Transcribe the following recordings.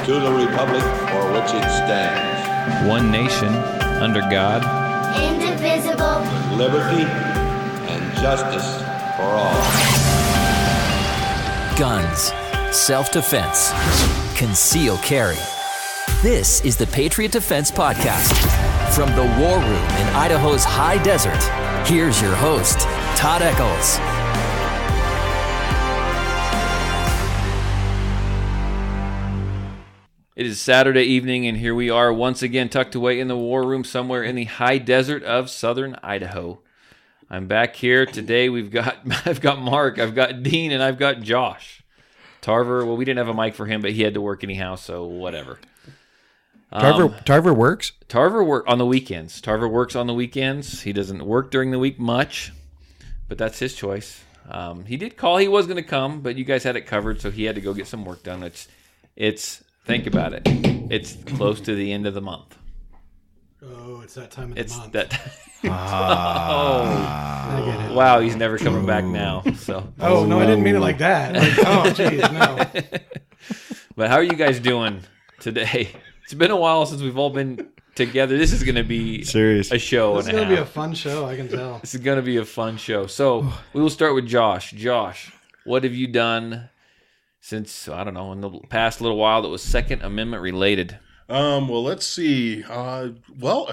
to the republic for which it stands. One nation, under God. Indivisible. With liberty and justice for all. Guns, self-defense, concealed carry. This is the Patriot Defense Podcast. From the war room in Idaho's high desert, here's your host, Todd Eccles. It is Saturday evening, and here we are once again tucked away in the war room somewhere in the high desert of southern Idaho. I'm back here today. I've got Mark, I've got Dean, and I've got Josh. Tarver, well, we didn't have a mic for him, but he had to work anyhow, so whatever. Tarver works? Tarver works on the weekends. Tarver works on the weekends. He doesn't work during the week much, but that's his choice. He did call. He was going to come, but you guys had it covered, so he had to go get some work done. It's think about it. It's close to the end of the month. Oh, it's that time of the month. I get it. Wow, he's never coming back now. So. Oh, no, I didn't mean it like that. Geez, no. But how are you guys doing today? It's been a while since we've all been together. This is going to be a show. This is going to be a fun show, I can tell. This is going to be a fun show. So we will start with Josh. Josh, what have you done since, I don't know, in the past little while that was Second Amendment related? Well, let's see. A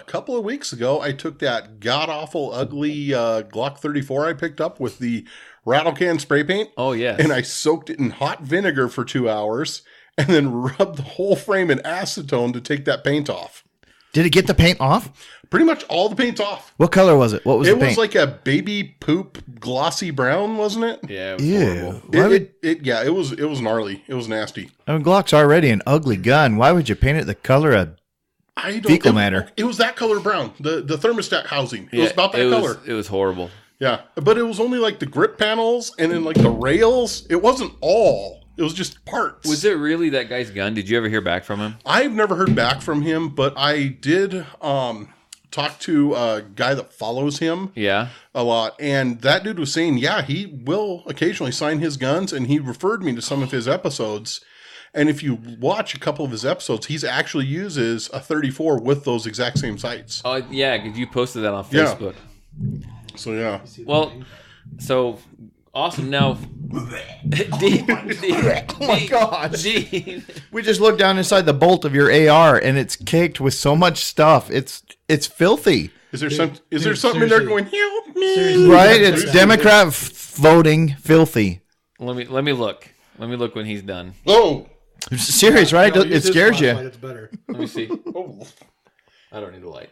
couple of weeks ago, I took that god-awful, ugly Glock 34 I picked up with the rattle can spray paint. Oh, yes. And I soaked it in hot vinegar for 2 hours and then rubbed the whole frame in acetone to take that paint off. Did it get the paint off? Pretty much all the paint's off. What color was it? What was the paint? It was like a baby poop glossy brown, wasn't it? Yeah, it was horrible. It was gnarly. It was nasty. I mean, Glock's already an ugly gun. Why would you paint it the color of fecal matter? It was that color brown. The thermostat housing. It was about that color. It was horrible. Yeah, but it was only like the grip panels and then like the rails. It wasn't all. It was just parts. Was it really that guy's gun? Did you ever hear back from him? I've never heard back from him, but I did talk to a guy that follows him a lot. And that dude was saying, yeah, he will occasionally sign his guns. And he referred me to some of his episodes. And if you watch a couple of his episodes, he actually uses a 34 with those exact same sights. Oh, yeah, because you posted that on Facebook. Yeah. So, yeah. Well, so... Awesome. Now, Dean, oh my gosh. Dean. We just looked down inside the bolt of your AR and it's caked with so much stuff. It's filthy. Is there something in there going, help me? Seriously. Right? It's Democrat voting filthy. Let me look. Let me look when he's done. Oh. Serious, right? No, it scares you. It's better. Let me see. Oh. I don't need a light.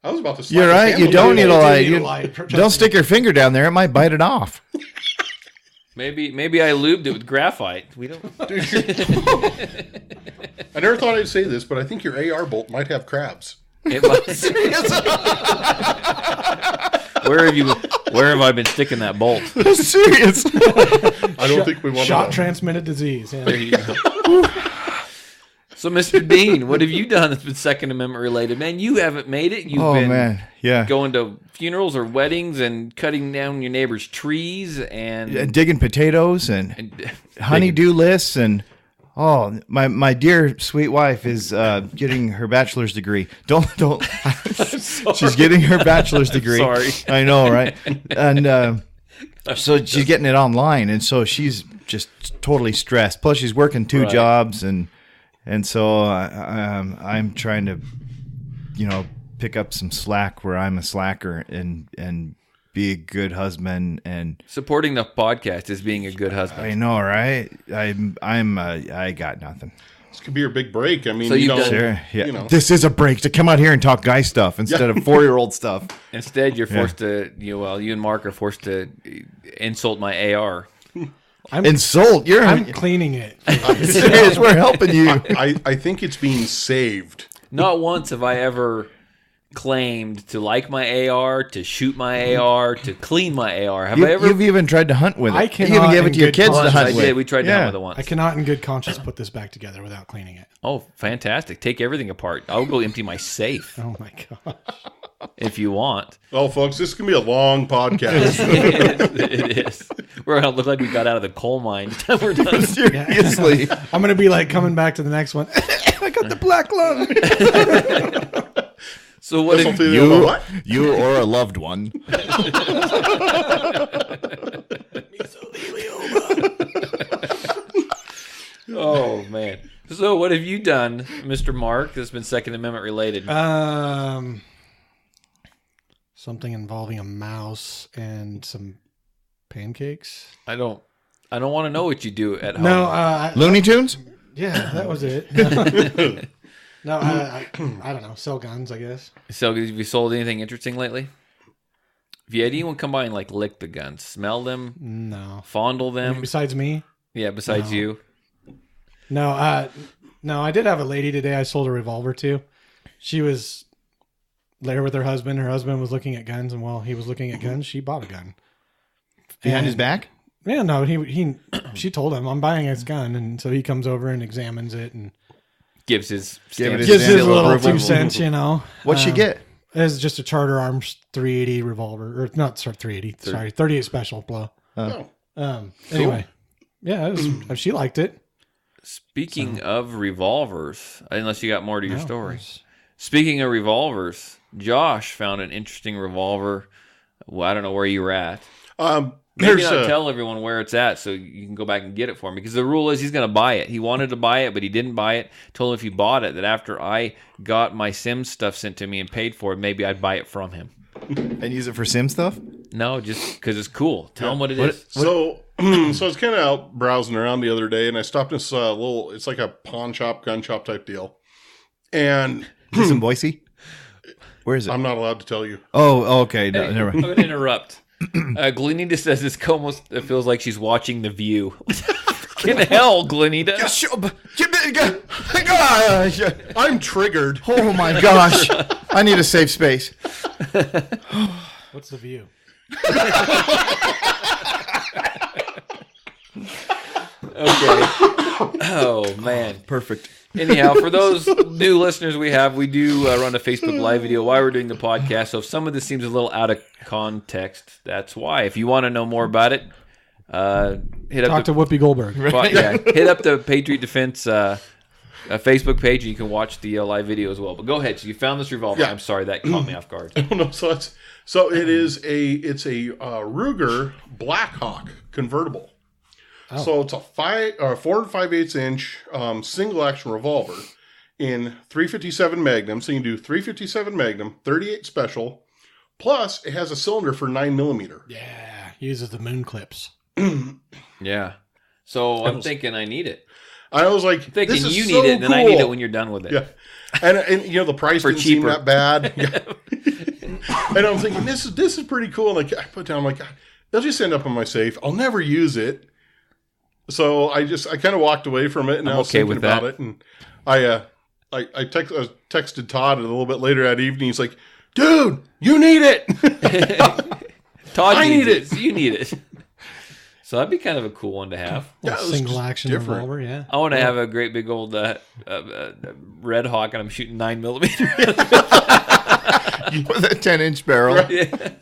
I was about to slap You're right. You don't need a light. Don't stick your finger down there. It might bite it off. Maybe I lubed it with graphite. We don't. I never thought I'd say this, but I think your AR bolt might have crabs. It might. Where have I been sticking that bolt? Serious. I don't think we want shot transmitted disease. Yeah. There you go. So, Mr. Dean, what have you done that's been Second Amendment related? Man, you haven't made it. You've been going to funerals or weddings and cutting down your neighbor's trees and digging potatoes and honeydew lists and my dear sweet wife is getting her bachelor's degree. Don't. She's getting her bachelor's degree. Sorry, I know, right? And so she's getting it online, and so she's just totally stressed. Plus, she's working two jobs And so I'm trying to, pick up some slack where I'm a slacker and be a good husband and supporting the podcast is being a good husband. I know, right? I got nothing. This could be your big break. I mean, This is a break to come out here and talk guy stuff instead of 4-year-old stuff. Instead, you're forced to, you and Mark are forced to insult my AR. I'm cleaning it. Serious, we're helping you. I think it's being saved. Not once have I ever claimed to like my AR, to shoot my AR, to clean my AR. Have I ever? You've even tried to hunt with it. I You cannot even gave it in to your good kids to conscience. hunt I with. did. We tried to hunt with it once. I cannot in good conscience put this back together without cleaning it. Oh, fantastic. Take everything apart. I'll go empty my safe Oh my gosh. if you want. Oh, folks, this can be a long podcast. It is. We're going to look like we got out of the coal mine by the time we're done. Seriously. I'm going to be like coming back to the next one. I got the black lung. So what This'll if feel You, what? you or a loved one. Oh, man. So what have you done, Mr. Mark, that's been Second Amendment related? Something involving a mouse and some pancakes. I don't want to know what you do at home. No, Looney Tunes? yeah, that was it. No, I don't know. Sell guns, I guess. So have you sold anything interesting lately? Have you had anyone come by and like lick the guns, smell them, No. fondle them? Besides me? Yeah, besides you. No, I did have a lady today I sold a revolver to. She was there with her husband. Her husband was looking at guns, and while he was looking at guns, she bought a gun. Behind And- his back? Yeah, no, she told him, I'm buying his gun, and so he comes over and examines it and Gives his Give it stamp. his gives his seal of little approval. 2 cents, you know. What'd she get? It's just a Charter Arms 380 revolver, or not 380, sorry, 38 special blow. Oh. Anyway, yeah, she liked it. Speaking of revolvers, unless you got more to your story. Speaking of revolvers, Josh found an interesting revolver. Well, I don't know where you were at. Maybe not tell everyone where it's at so you can go back and get it for me. Because the rule is he's going to buy it. He wanted to buy it, but he didn't buy it. Told him if he bought it, that after I got my Sims stuff sent to me and paid for it, maybe I'd buy it from him. And use it for sim stuff? No, just because it's cool. Tell him what it is. So I was kind of out browsing around the other day, and I stopped in this little, it's like a pawn shop, gun shop type deal. And Is this in Boise? Where is it? I'm not allowed to tell you. Oh, okay. No, Hey, never I'm mind. going to interrupt. Glenita says this almost feels like she's watching The View. What the hell, Glenita? I'm triggered. Oh my gosh. I need a safe space. What's the view? Okay. Oh, man. Perfect. Anyhow, for those new listeners we do run a Facebook Live video while we're doing the podcast. So if some of this seems a little out of context, that's why. If you want to know more about it, hit up Talk to Whoopi Goldberg. hit up the Patriot Defense Facebook page, and you can watch the live video as well. But go ahead. So you found this revolver. Yeah. I'm sorry, that caught me off guard. No, so it's a Ruger Blackhawk convertible. So it's a 4 5/8 inch single action revolver in 357 Magnum. So you can do 357 Magnum, 38 Special, plus it has a cylinder for 9mm. Yeah, uses the moon clips. Yeah. So I'm thinking I need it. I was like, Thinking this is you so need it, and then I cool. need it when you're done with it. Yeah, and you know the price For didn't cheaper. seem that bad. Yeah. And I'm thinking this is pretty cool. And I put down, I'm like, they'll just end up in my safe. I'll never use it. So I kind of walked away from it, and I was okay thinking with about that. it. And I texted Todd a little bit later that evening. He's like, "Dude, you need it." Todd I needs need it. So you need it. So that'd be kind of a cool one to have. Yeah, it was Single just action different. revolver, yeah. I want to have a great big old Red Hawk, and I'm shooting 9mm. With a 10-inch barrel.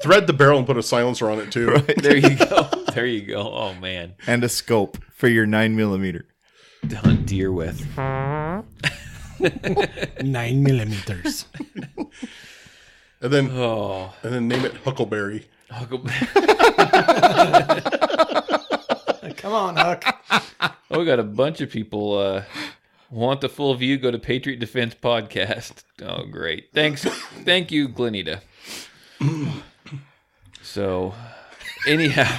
Thread the barrel and put a silencer on it too. There you go. There you go. Oh man, And a scope for your 9mm. done deer with. 9mm. And then Oh, name it Huckleberry. Come on, Huck. Oh, we got a bunch of people want the full view. Go to Patriot Defense Podcast. Oh, great! Thanks, thank you, Glenita. So, anyhow,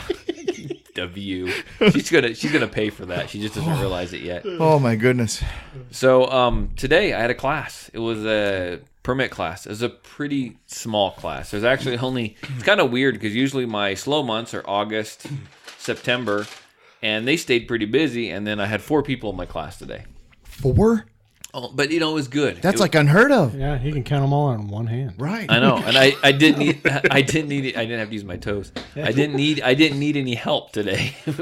the view. She's gonna pay for that. She just doesn't realize it yet. Oh my goodness. So, today I had a class. It was a permit class. It was a pretty small class. There's actually only. It's kind of weird because usually my slow months are August, September, and they stayed pretty busy. And then I had 4 people in my class today. 4? Oh, but it was good. That's like unheard of. Yeah, he can count them all on one hand. Right. I know, and I didn't have to use my toes. I didn't need any help today. It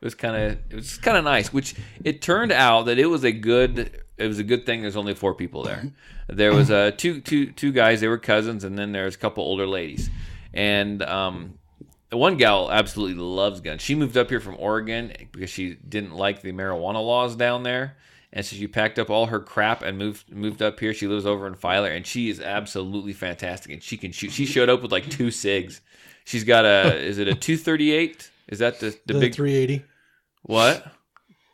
was kind of nice. Which it turned out that it was a good thing. There's only 4 people there. There was two guys. They were cousins, and then there's a couple older ladies. And the one gal absolutely loves guns. She moved up here from Oregon because she didn't like the marijuana laws down there. And so she packed up all her crap and moved up here. She lives over in Filer, and she is absolutely fantastic. And she can shoot. She showed up with like 2 SIGs. She's got is it a 238? Is that the big 380? What?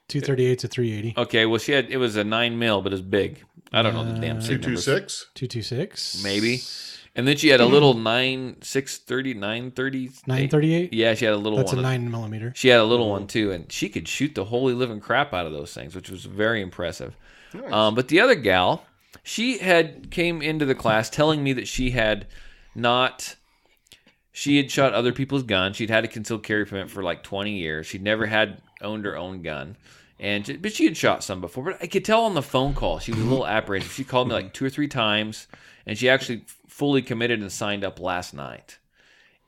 238 to 380. Okay, well it was a 9mm, but it's big. I don't know the damn SIG numbers. 226? 226? Maybe. And then she had a little 938? Yeah, she had a little That's one. That's a 9mm. She had a little one too, and she could shoot the holy living crap out of those things, which was very impressive. Nice. But the other gal, she came into the class telling me that she had shot other people's guns. She'd had a concealed carry permit for like 20 years. She'd never owned her own gun. But she had shot some before. But I could tell on the phone call she was a little apprehensive. She called me like 2 or 3 times, and she actually fully committed and signed up last night.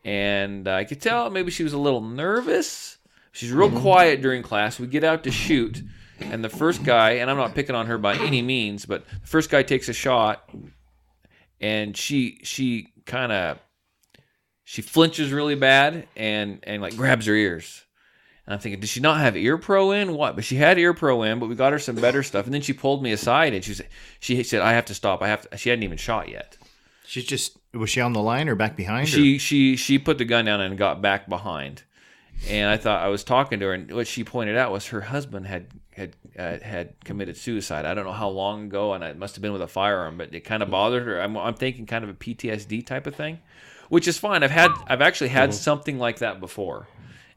And I could tell maybe she was a little nervous. She's real quiet during class. We get out to shoot, and the first guy, and I'm not picking on her by any means, but the first guy takes a shot, and she flinches really bad and like grabs her ears. And I'm thinking, did she not have ear pro in? What? But she had ear pro in, but we got her some better stuff. And then she pulled me aside and she said, I have to stop. She hadn't even shot yet. Was she on the line or back behind? She put the gun down and got back behind. And I thought I was talking to her, and what she pointed out was her husband had committed suicide. I don't know how long ago, and it must have been with a firearm, but it kind of bothered her. I'm thinking kind of a PTSD type of thing, which is fine. I've actually had something like that before.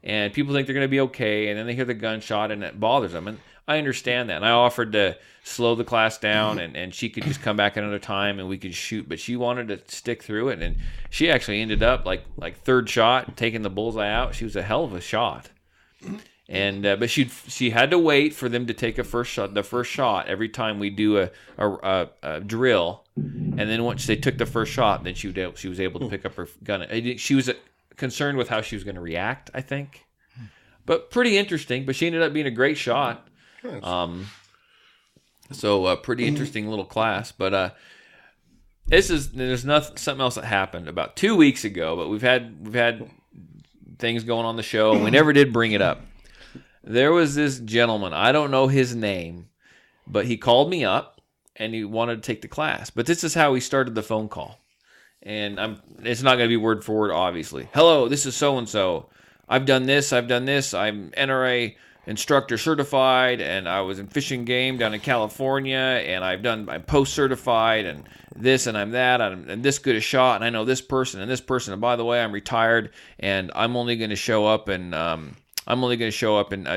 And people think they're going to be okay, and then they hear the gunshot, and it bothers them. And I understand that. And I offered to slow the class down, and she could just come back another time, and we could shoot. But she wanted to stick through it, and she actually ended up like third shot, taking the bullseye out. She was a hell of a shot. And but she had to wait for them to take the first shot every time we do a drill, and then once they took the first shot, then she was able to pick up her gun. She was concerned with how she was going to react, I think, but pretty interesting. But she ended up being a great shot. So pretty interesting little class. But there's something else that happened about 2 weeks ago. But we've had things going on the show, and we never did bring it up. There was this gentleman, I don't know his name, but he called me up and he wanted to take the class. But this is how he started the phone call. And it's not going to be word for word, obviously. Hello, this is so-and-so. I've done this. I'm NRA instructor certified, and I was in fishing game down in California, and I'm post certified, and this, and I'm that, and this good a shot, and I know this person and this person. And by the way, I'm retired, and I'm only going to show up and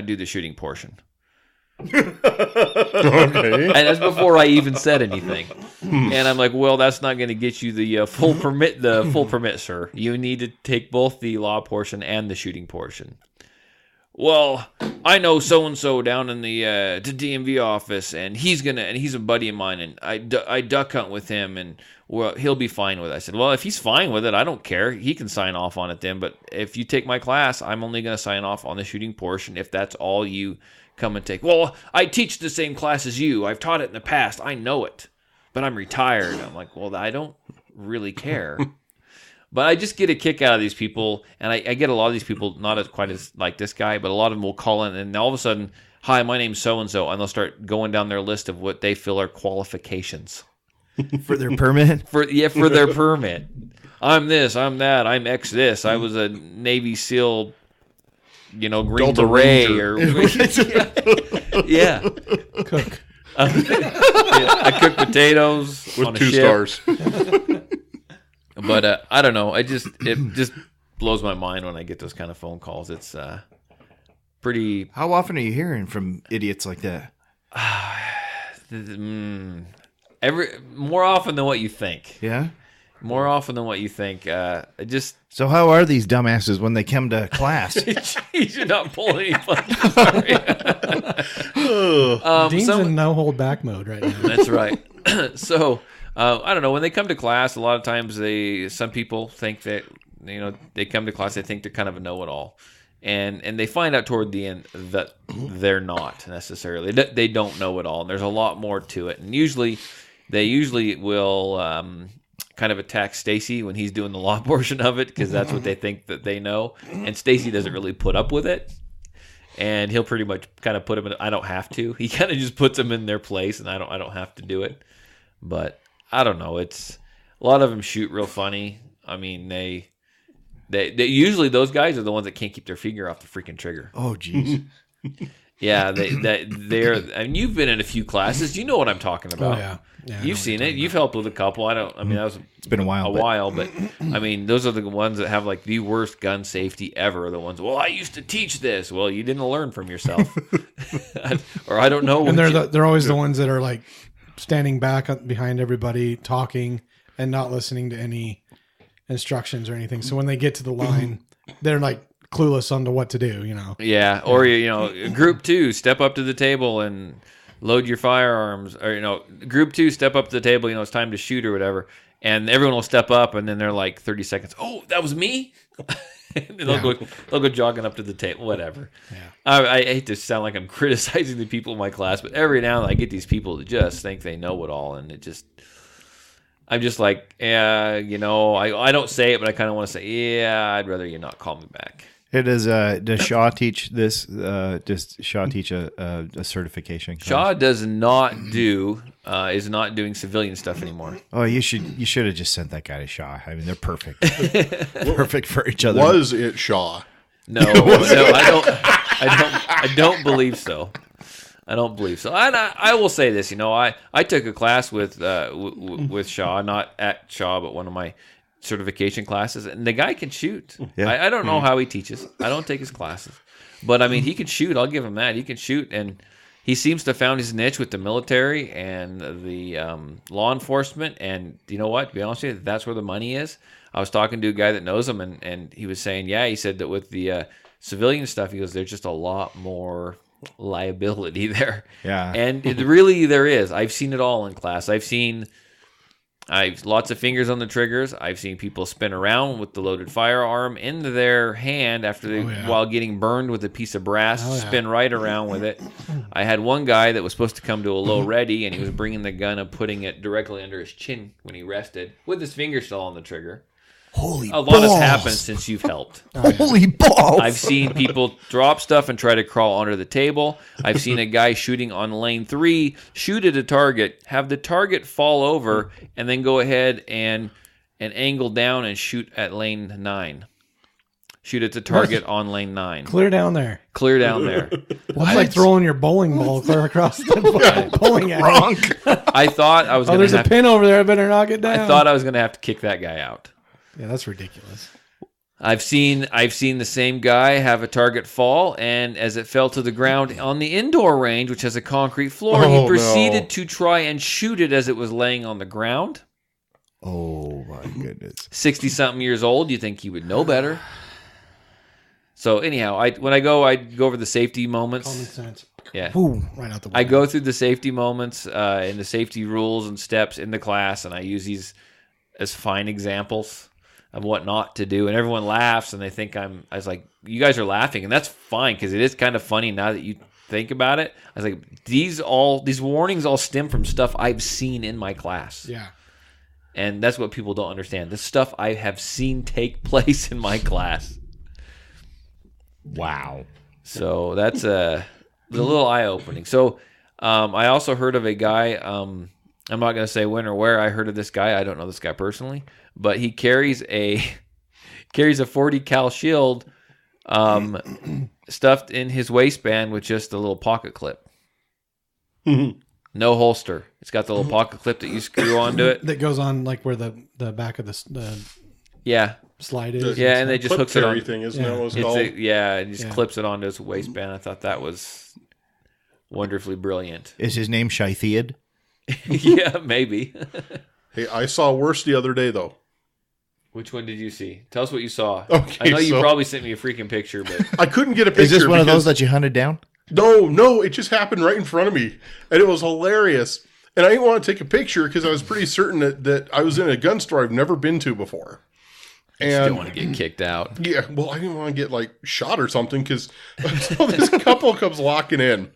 do the shooting portion. Okay. And that's before I even said anything. And I'm like, well, that's not going to get you the full permit, sir. You need to take both the law portion and the shooting portion. Well, I know so and so down in the DMV office, and he's a buddy of mine, and I duck hunt with him, and well, he'll be fine with it. I said, well, if he's fine with it, I don't care. He can sign off on it then. But if you take my class, I'm only going to sign off on the shooting portion if that's all you come and take. Well, I teach the same class as you. I've taught it in the past. I know it, but I'm retired. I'm like, well, I don't really care. But I just get a kick out of these people, and I get a lot of these people, not quite as like this guy, but a lot of them will call in, and all of a sudden, hi, my name's so-and-so, and they'll start going down their list of what they feel are qualifications. For their permit? For their permit. I'm this, I'm that, I'm X this, I was a Navy SEAL, Green Delta Beret, Ranger. Yeah. Cook. I cook potatoes with on a 2 ship. stars. But I don't know. It just blows my mind when I get those kind of phone calls. It's pretty. How often are you hearing from idiots like that? More often than what you think. Yeah. More often than what you think. So how are these dumbasses when they come to class? Jeez, you're not pulling any punches. Sorry. Dean's in no hold back mode right now. That's right. So I don't know. When they come to class, a lot of times some people think that they come to class, they think they're kind of a know-it-all, and they find out toward the end that they're not necessarily. They don't know it all, and there's a lot more to it. And they will kind of attack Stacy when he's doing the law portion of it, because that's what they think that they know, and Stacy doesn't really put up with it. And he'll pretty much kind of put them in. I don't have to. He kind of just puts them in their place, and I don't have to do it. But I don't know. It's a lot of them shoot real funny. I mean, they usually, those guys are the ones that can't keep their finger off the freaking trigger. Oh, geez. Yeah, they're. I mean, you've been in a few classes. You know what I'm talking about. Oh, yeah. You've seen it. You've helped with a couple. It's been a while. But I mean, those are the ones that have like the worst gun safety ever. The ones. Well, I used to teach this. Well, you didn't learn from yourself, or I don't know. And they're always the ones that are like standing back behind everybody, talking and not listening to any instructions or anything. So when they get to the line, they're like clueless on to what to do. Yeah, or group 2, step up to the table and load your firearms, or group 2, step up to the table, it's time to shoot or whatever, and everyone will step up, and then they're like 30 seconds, oh, that was me. And they'll go jogging up to the table, whatever. Yeah. I hate to sound like I'm criticizing the people in my class, but every now and then I get these people that just think they know it all, and I'm just like, I don't say it, but I kind of want to say, yeah, I'd rather you not call me back. Does Shaw teach this? Does Shaw teach a certification class? Shaw does not is not doing civilian stuff anymore. Oh, you should have just sent that guy to Shaw. I mean, they're perfect. Perfect for each other. Was it Shaw? No, I don't believe so. I don't believe so. And I will say this, I took a class with Shaw, not at Shaw, but one of my certification classes, and the guy can shoot. Yeah. I don't know how he teaches. I don't take his classes, but I mean, he can shoot. I'll give him that. He can shoot, and he seems to have found his niche with the military and the law enforcement. And you know what? To be honest with you, that's where the money is. I was talking to a guy that knows him, and he was saying, he said that with the civilian stuff, he goes, there's just a lot more liability there. Yeah, and there is. I've seen it all in class. I've lots of fingers on the triggers. I've seen people spin around with the loaded firearm in their hand while getting burned with a piece of brass, spin right around with it. I had one guy that was supposed to come to a low ready, and he was bringing the gun and putting it directly under his chin when he rested, with his finger still on the trigger. Holy balls. A lot has happened since you've helped. Holy balls. I've seen people drop stuff and try to crawl under the table. I've seen a guy shooting on lane 3, shoot at a target, have the target fall over, and then go ahead and angle down and shoot at lane 9. Shoot at the target on lane 9. Clear down there. It's like throwing your bowling ball clear across the bowling alley. I thought I was going to there's a pin over there. I better knock it down. I thought I was going to have to kick that guy out. Yeah, that's ridiculous. I've seen the same guy have a target fall, and as it fell to the ground on the indoor range, which has a concrete floor, he proceeded to try and shoot it as it was laying on the ground. Oh my goodness! 60-something years old. You think he would know better? So anyhow, when I go over the safety moments. Common sense. Yeah. Ooh, right out the window. I go through the safety moments and the safety rules and steps in the class, and I use these as fine examples of what not to do, and everyone laughs, and they think I was like, you guys are laughing, and that's fine, because it is kind of funny now that you think about it. I was like, these warnings all stem from stuff I've seen in my class. Yeah. And that's what people don't understand. The stuff I have seen take place in my class. Wow. So that's a little eye-opening. So I also heard of a guy, I'm not going to say when or where I heard of this guy. I don't know this guy personally, but he carries a 40 cal shield stuffed in his waistband with just a little pocket clip. No holster. It's got the little pocket clip that you screw onto it. That goes on like where the back of the slide is. Yeah, and they just hooks it on. Everything, isn't that what it's called? It just clips it onto his waistband. I thought that was wonderfully brilliant. Is his name Shythead? Yeah, maybe. Hey, I saw worse the other day, though. Which one did you see? Tell us what you saw. Okay, I know you so- probably sent me a freaking picture, but I couldn't get a picture. Is this one of because- those that you hunted down? No, it just happened right in front of me, and it was hilarious. And I didn't want to take a picture because I was pretty certain that I was in a gun store I've never been to before. I And still want to get kicked out. yeah, well, I didn't want to get like shot or something because so this couple comes walking in,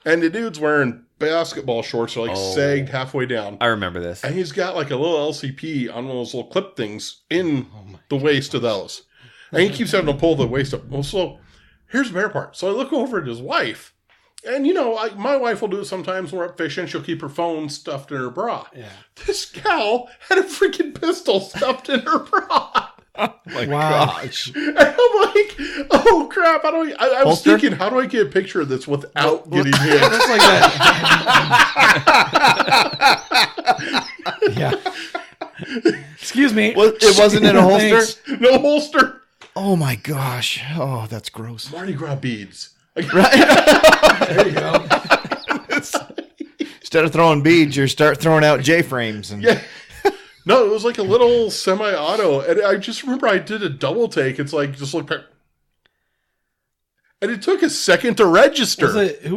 and the dude's wearing basketball shorts are like sagged halfway down. I remember this. And he's got like a little LCP on one of those little clip things in the waist of those. And he keeps having to pull the waist up. Well, so here's the better part. So I look over at his wife. And, my wife will do it sometimes when we're up fishing. She'll keep her phone stuffed in her bra. Yeah. This gal had a freaking pistol stuffed in her bra. My Wow. gosh. And I'm like, oh, crap. I was Holster? thinking, how do I get a picture of this without getting hit? That's like that. Yeah. Excuse me. Well, it wasn't in a holster? Thanks. No holster. Oh my gosh. Oh, that's gross. Mardi Gras beads. There you go. Instead of throwing beads, you start throwing out J-frames. And Yeah. No, it was like a little semi-auto. And I just remember I did a double take. It's like, just look back. And it took a second to register. Was it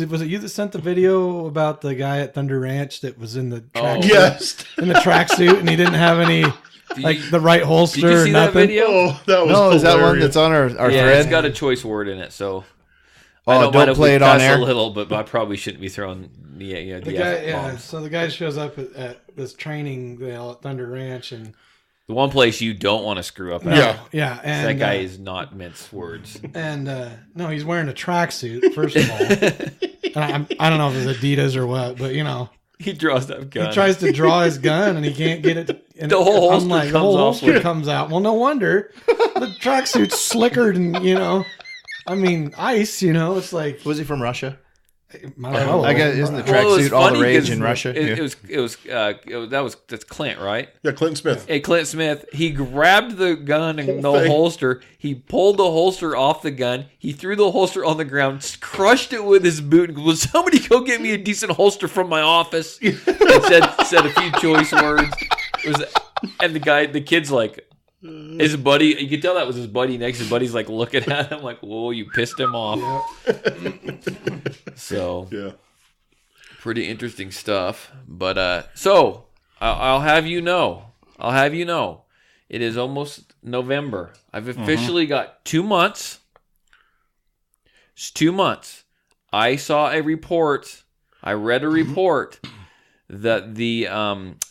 was it you that sent the video about the guy at Thunder Ranch that was in the track Yes. in the tracksuit and he didn't have any the right holster Did you or see that nothing? video? Oh, that was no, is that one hilarious. that's on our Yeah, thread? it's got a choice word in it, so Oh, mind don't if play we it on cuss air. a little, but I probably shouldn't be throwing the The guy, F-bombs. so the guy shows up at this training at Thunder Ranch and The one place you don't want to screw up. At. Yeah. yeah, and That guy is not mince words. and no, he's wearing a tracksuit first of all. And I don't know if it's Adidas or what, but He draws that gun. he tries to draw his gun and he can't get it. And The whole holster I'm like, comes the whole off holster with- comes out. Well, no wonder the tracksuit's slickered and I mean, ice. It's like Was he from Russia? I guess isn't the Well, it was tracksuit all the funny rage 'cause in Russia? That's Clint, right? Yeah, Clinton Smith. Hey, Clint Smith, he grabbed the gun and the thing. holster. He pulled the holster off the gun. He threw the holster on the ground, crushed it with his boot, and goes, "Will somebody go get me a decent holster from my office?" And said a few choice words. And the kid's like, his buddy, you could tell that was his buddy next. His buddy's like looking at him like, "Whoa, you pissed him off." So, Yeah. pretty interesting stuff. But so I'll have you know, it is almost November. I've officially got 2 months. It's 2 months. I saw a report. I read a report that the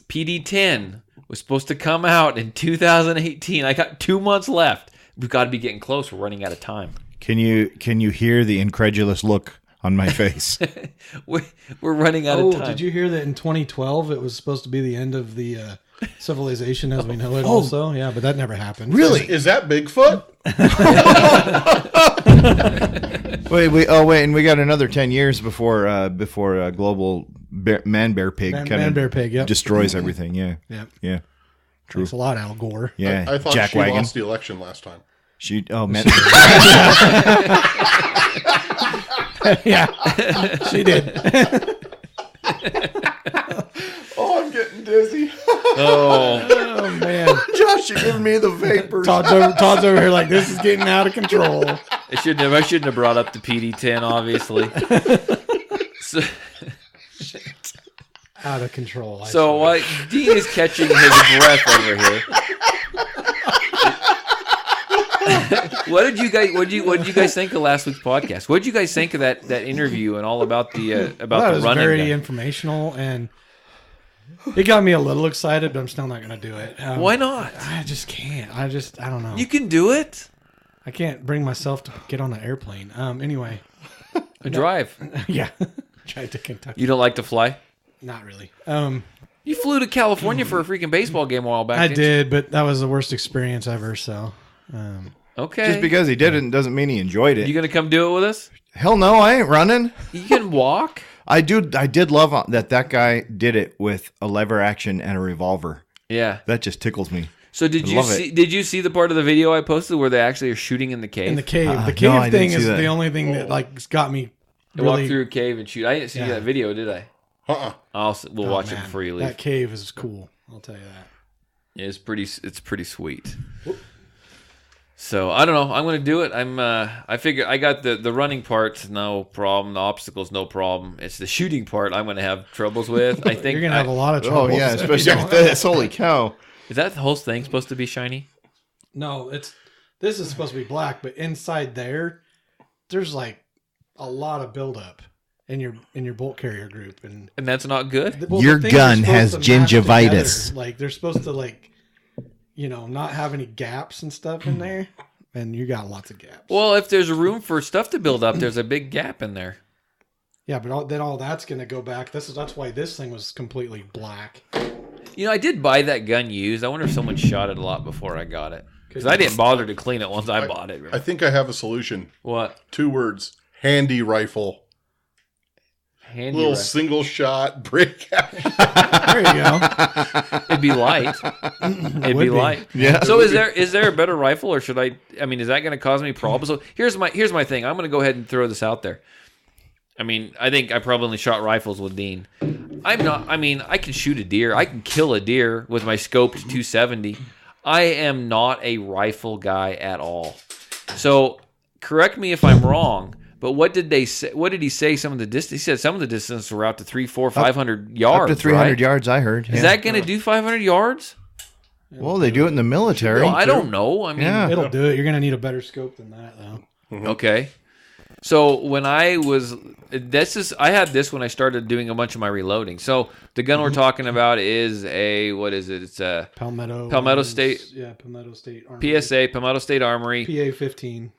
PD10 was supposed to come out in 2018. I got 2 months left. We've got to be getting close. We're running out of time. Can you hear the incredulous look on my face? We're running out of time. did you hear that in 2012 it was supposed to be the end of the civilization as we know it? Also, yeah, but that never happened. Really? Is that Bigfoot? Wait, and we got another 10 years before global man bear pig Man bear pig. Yep. destroys everything. Yeah, Yep. yeah, Thanks a lot, Al Gore. yeah. I thought Jack she Wagon. lost the election last time. Man. Yeah, she did. Oh, I'm getting dizzy. Oh man, Josh, you're giving me the vapors. Todd's over here like this is getting out of control. I shouldn't have brought up the PD10, obviously. So, Out of control. Dean is catching his breath over here. What did you guys think of last week's podcast? What did you guys think of that interview and all about the That the was running? very gun? informational and it got me a little excited, but I'm still not going to do it. Why not? I just can't. I don't know. You can do it. I can't bring myself to get on an airplane. Anyway, Drive. yeah. Tried to Kentucky. You don't like to fly? Not really. You flew to California for a freaking baseball game a while back. I didn't you? did, but that was the worst experience ever. So, Okay. Just because he did it doesn't mean he enjoyed it. You gonna come do it with us? Hell no, I ain't running. You can walk. I did love that guy did it with a lever action and a revolver. Yeah. That just tickles me. So did you love see? it. Did you see the part of the video I posted where they actually are shooting in the cave? in the cave, the no, cave I didn't thing see is that. the only thing that got me They walk really. through a cave and shoot. I didn't see Yeah. that video, did I? Uh-uh. We'll Oh, watch it man, before you leave. That cave is cool. I'll tell you that. It's pretty sweet. So I don't know. I'm going to do it. I figure I got the running part, no problem. The obstacles, no problem. It's the shooting part I'm going to have troubles with. I think you're going to have a lot of trouble. Oh yeah, especially with this. Holy cow! Is that the whole thing supposed to be shiny? No, this is supposed to be black, but inside there's like a lot of buildup in your bolt carrier group, and that's not good. Your the things gun are has supposed to match gingivitis. together. Like they're supposed to not have any gaps and stuff in there, and you got lots of gaps. Well, if there's room for stuff to build up, there's a big gap in there. Yeah, but then all that's going to go back. That's why this thing was completely black. I did buy that gun used. I wonder if someone shot it a lot before I got it. Because I didn't bother to clean it once I bought it. I think I have a solution. What? 2 words. Handy rifle. Handy little rifle. Single shot break. There you go. It'd be light. It'd be light. Yeah. So is there a better rifle, or should I? I mean, is that going to cause me problems? So here's my thing. I'm going to go ahead and throw this out there. I mean, I think I probably only shot rifles with Dean. I'm not. I mean, I can shoot a deer. I can kill a deer with my scoped 270. I am not a rifle guy at all. So correct me if I'm wrong. But what did they say? What did he say? Some of the distance. He said some of the distance were out to 300, 400, 500 yards. Up to 300 right? yards, I heard. Is that going to do 500 yards? Well, they do it in the military. Well, I don't know. I mean, It'll do it. You're going to need a better scope than that, though. Okay. So when I had this when I started doing a bunch of my reloading. So the gun we're talking about is what is it? It's a Palmetto State. Yeah, Palmetto State Armory. PSA, Palmetto State Armory. PA-15.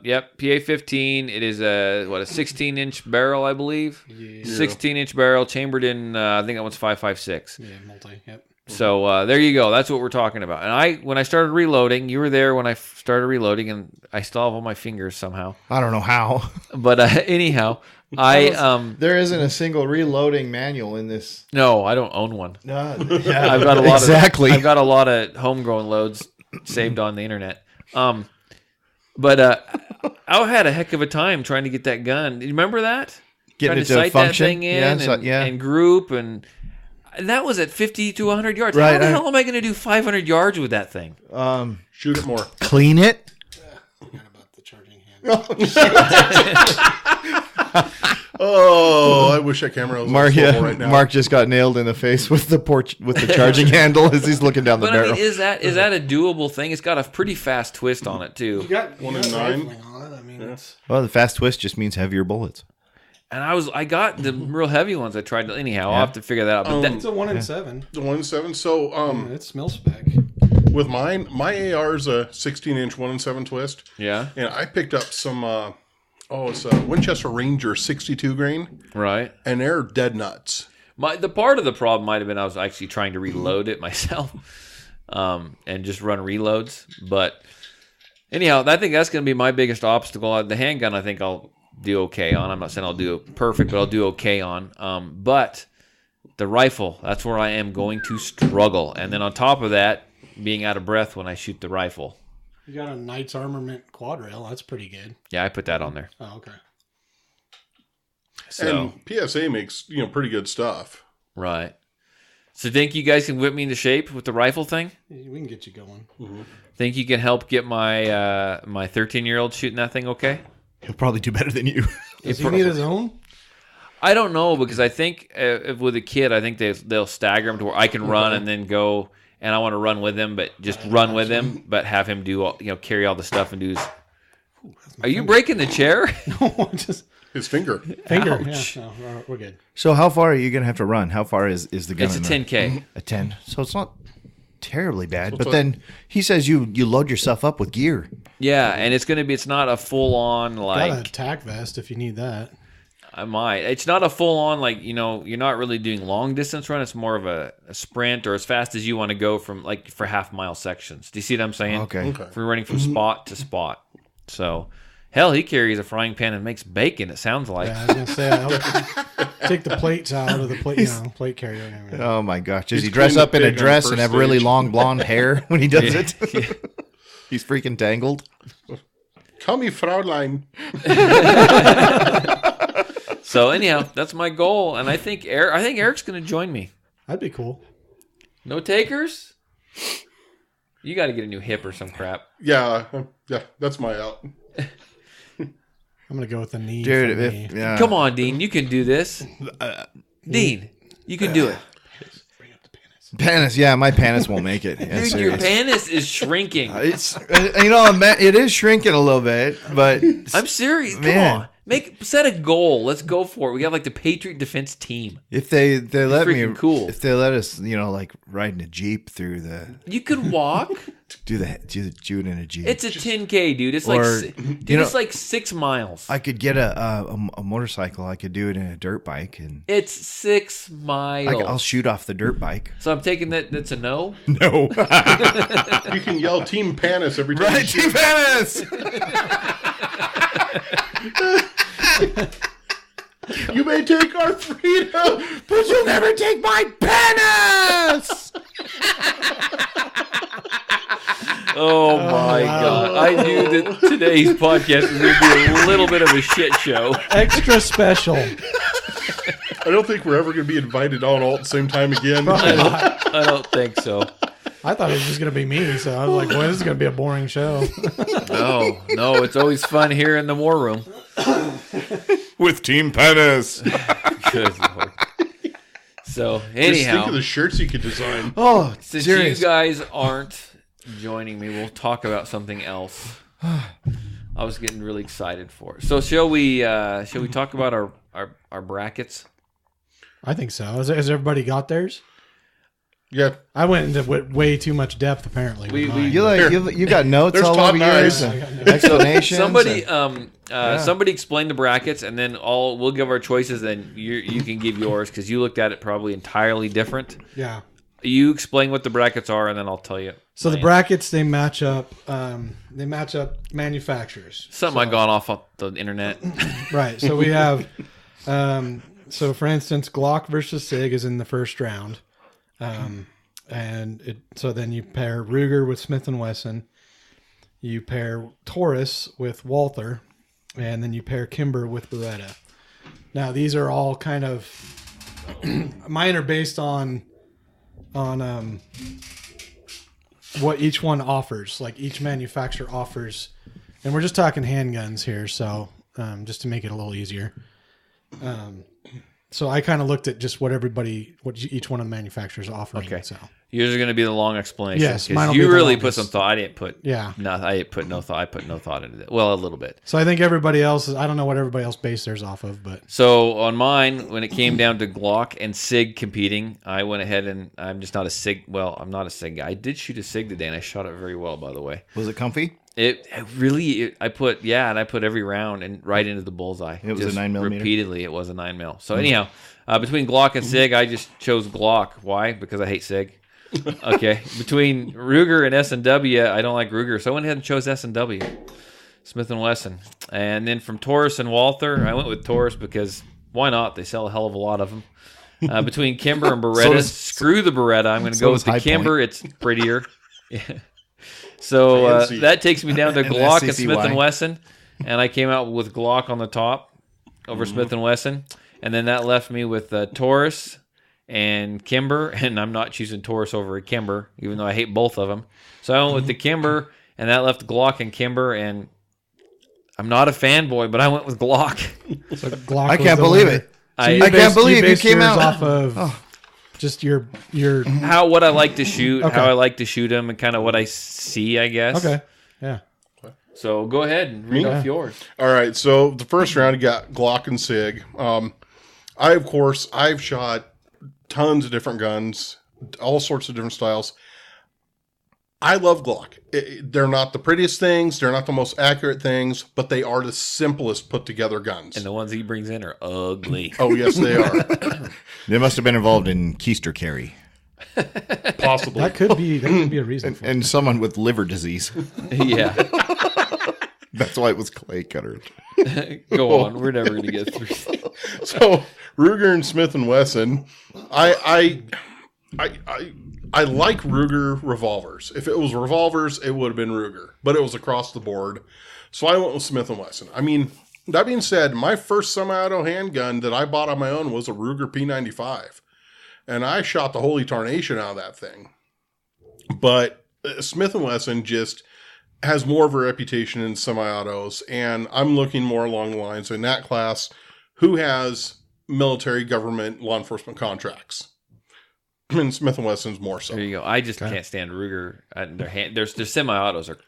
Yep, PA-15. It is a 16-inch barrel, I believe. Yeah. 16-inch barrel chambered in, I think that one's 5.56. Yeah, multi. Yep. So there you go. That's what we're talking about. And when I started reloading, you were there when I started reloading, and I still have all my fingers somehow. I don't know how. But anyhow, there isn't a single reloading manual in this. No, I don't own one. Yeah, I've got a lot exactly. I've got a lot of homegrown loads saved on the internet. But I had a heck of a time trying to get that gun. Do you remember that? Getting trying it to to sight function. that thing in and group and that was at 50 to 100 yards. Right, How the hell am I going to do 500 yards with that thing? Shoot it more. Clean it. I forgot about the charging hand. Oh, I wish that camera was on full right now. Mark just got nailed in the face with the charging handle as he's looking down the barrel. I mean, is that a doable thing? It's got a pretty fast twist on it too. You got 1 in 9. on it. I mean, it's Well, the fast twist just means heavier bullets. And I got the real heavy ones. I tried to anyhow. I'll have to figure that out. But it's a 1 in 7. The 1 in 7. So It's mil spec. with mine, my AR is a 16-inch 1 in 7 twist. yeah, And I picked up some. It's a Winchester Ranger 62 grain, right. and they're dead nuts. The part of the problem might have been I was actually trying to reload it myself, and just run reloads. But anyhow, I think that's going to be my biggest obstacle. The handgun, I think I'll do okay on. I'm not saying I'll do it perfect, but I'll do okay on. But the rifle, that's where I am going to struggle. And then on top of that, being out of breath when I shoot the rifle. You got a Knight's Armament quad rail. That's pretty good. Yeah, I put that on there. Oh, okay. So, And PSA makes pretty good stuff. right. So think you guys can whip me into shape with the rifle thing? We can get you going. Mm-hmm. Think you can help get my my 13-year-old shooting that thing okay? He'll probably do better than you. Does he need his own? I don't know, because I think if with a kid, I think they'll stagger him to where I can run and then go, and I want to run with him, but just run with him, but have him do carry all the stuff and do his... Are you breaking the chair? No, just His finger. finger. Ouch. Yeah, no, we're good. So how far are you going to have to run? How far is the gun? It's a 10K. A 10. So it's not terribly bad. So but it's then he says you load yourself up with gear. Yeah, and it's not a full-on, Got a like... tack vest if you need that. I might. It's not a full-on, like, you're not really doing long-distance run. It's more of a sprint or as fast as you want to go from, like, for half-mile sections. Do you see what I'm saying? Okay. If we're running from spot to spot. So, hell, he carries a frying pan and makes bacon, it sounds like. Yeah, I was gonna say take the plates out of the plate carrier. And everything. Oh my gosh. Does He's he dress cleaned up the in a pig on dress the and first have really stage. long blonde hair when he does it? He's freaking tangled. Call me Fraulein. So, anyhow, that's my goal. And I think Eric's going to join me. That'd be cool. No takers? You got to get a new hip or some crap. Yeah, that's my out. I'm gonna go with the knee. Dude, Come on, Dean. You can do this. Dean, you can do it. Panis, yeah, my panis won't make it. Yeah, Dude, your panis is shrinking. It's it is shrinking a little bit, but I'm serious. Man. Come on. Set a goal. Let's go for it. We got like the Patriot Defense team. if they let me, freaking cool. if they let us, like riding a Jeep through the You could walk. do it in a Jeep. It's a 10K, dude. It's it's like 6 miles. I could get a motorcycle. I could do it in a dirt bike, and It's 6 miles. I'll shoot off the dirt bike. So I'm taking that's a no. No, You can yell Team Panis every time. right, Team Panis. You may take our freedom, but you'll never take my Panis. Oh my God. I knew that today's podcast was going to be a little bit of a shit show. Extra special. I don't think we're ever going to be invited on all at the same time again. I don't think so. I thought it was just gonna be me, so I was like, "Well, this is gonna be a boring show." No, it's always fun here in the war room. With Team Panis. Good Lord. So Just anyhow, think of the shirts you could design. Oh, since serious. you guys aren't joining me, we'll talk about something else. I was getting really excited for it. So shall we talk about our brackets? I think so. Has everybody got theirs? Yeah. I went into way too much depth. Apparently, with mine. You got notes There's all Todd over and yours, I's. and explanations. Somebody explain the brackets, and then we'll give our choices, and you can give yours because you looked at it probably entirely different. Yeah. You explain what the brackets are, and then I'll tell you. So the brackets, they match up. They match up manufacturers. Something I got off the internet. Right. So we have. So for instance, Glock versus Sig is in the first round. So then you pair Ruger with Smith & Wesson, you pair Taurus with Walther, and then you pair Kimber with Beretta. Now these are all kind of mine are based on what each one offers, like each manufacturer offers, and we're just talking handguns here, so just to make it a little easier. So I kind of looked at just what each one of the manufacturers is offering. Okay. So Yours are going to be the long explanation. Yes, 'cause mine will be you the really put longest. some thought. I didn't put. Yeah. No, I didn't put no thought. I put no thought into it. Well, a little bit. So I think everybody else I don't know what everybody else based theirs off of, but So on mine, when it came down to Glock and SIG competing, I went ahead and I'm just not a SIG. Well, I'm not a SIG guy. I did shoot a SIG today, and I shot it very well, by the way. Was it comfy? I put every round and right into the bullseye. It was a Just 9mm? Repeatedly, it was a 9mm. So anyhow, between Glock and SIG, I just chose Glock. Why? Because I hate SIG. Okay. Between Ruger and S&W, I don't like Ruger, so I went ahead and chose S&W, Smith & Wesson. And then from Taurus and Walther, I went with Taurus because why not? They sell a hell of a lot of them. Between Kimber and Beretta, screw the Beretta. I'm going to go with the Kimber. It's prettier. Yeah. So that takes me down to Glock and Smith & Wesson, and I came out with Glock on the top over Smith & Wesson, and then that left me with Taurus and Kimber, and I'm not choosing Taurus over a Kimber, even though I hate both of them. So I went with the Kimber, and that left Glock and Kimber, and I'm not a fanboy, but I went with Glock. so Glock I can't believe it. So I can't believe you came out off of just your what I like to shoot, Okay. how I like to shoot them, and kind of what I see, I guess. Okay. Yeah. So go ahead and read off yours. All right, so the first round you got Glock and SIG. I've shot tons of different guns, all sorts of different styles. I love Glock. They're not the prettiest things, they're not the most accurate things, but they are the simplest put together guns. And the ones he brings in are ugly. Oh yes, they are. They must have been involved in keister carry. Possibly. That could be a reason. For it. And someone with liver disease. Yeah. That's why it was clay cutter. Go on. We're never going to get through. So Ruger and Smith and Wesson, I like Ruger revolvers. If it was revolvers, it would have been Ruger, but it was across the board. So I went with Smith and Wesson. I mean, that being said, my first semi-auto handgun that I bought on my own was a Ruger P95, and I shot the holy tarnation out of that thing. But Smith & Wesson just has more of a reputation in semi-autos, and I'm looking more along the lines in that class, who has military, government, law enforcement contracts. And Smith & Wesson's more so. There you go. I just can't stand Ruger. Their semi-autos are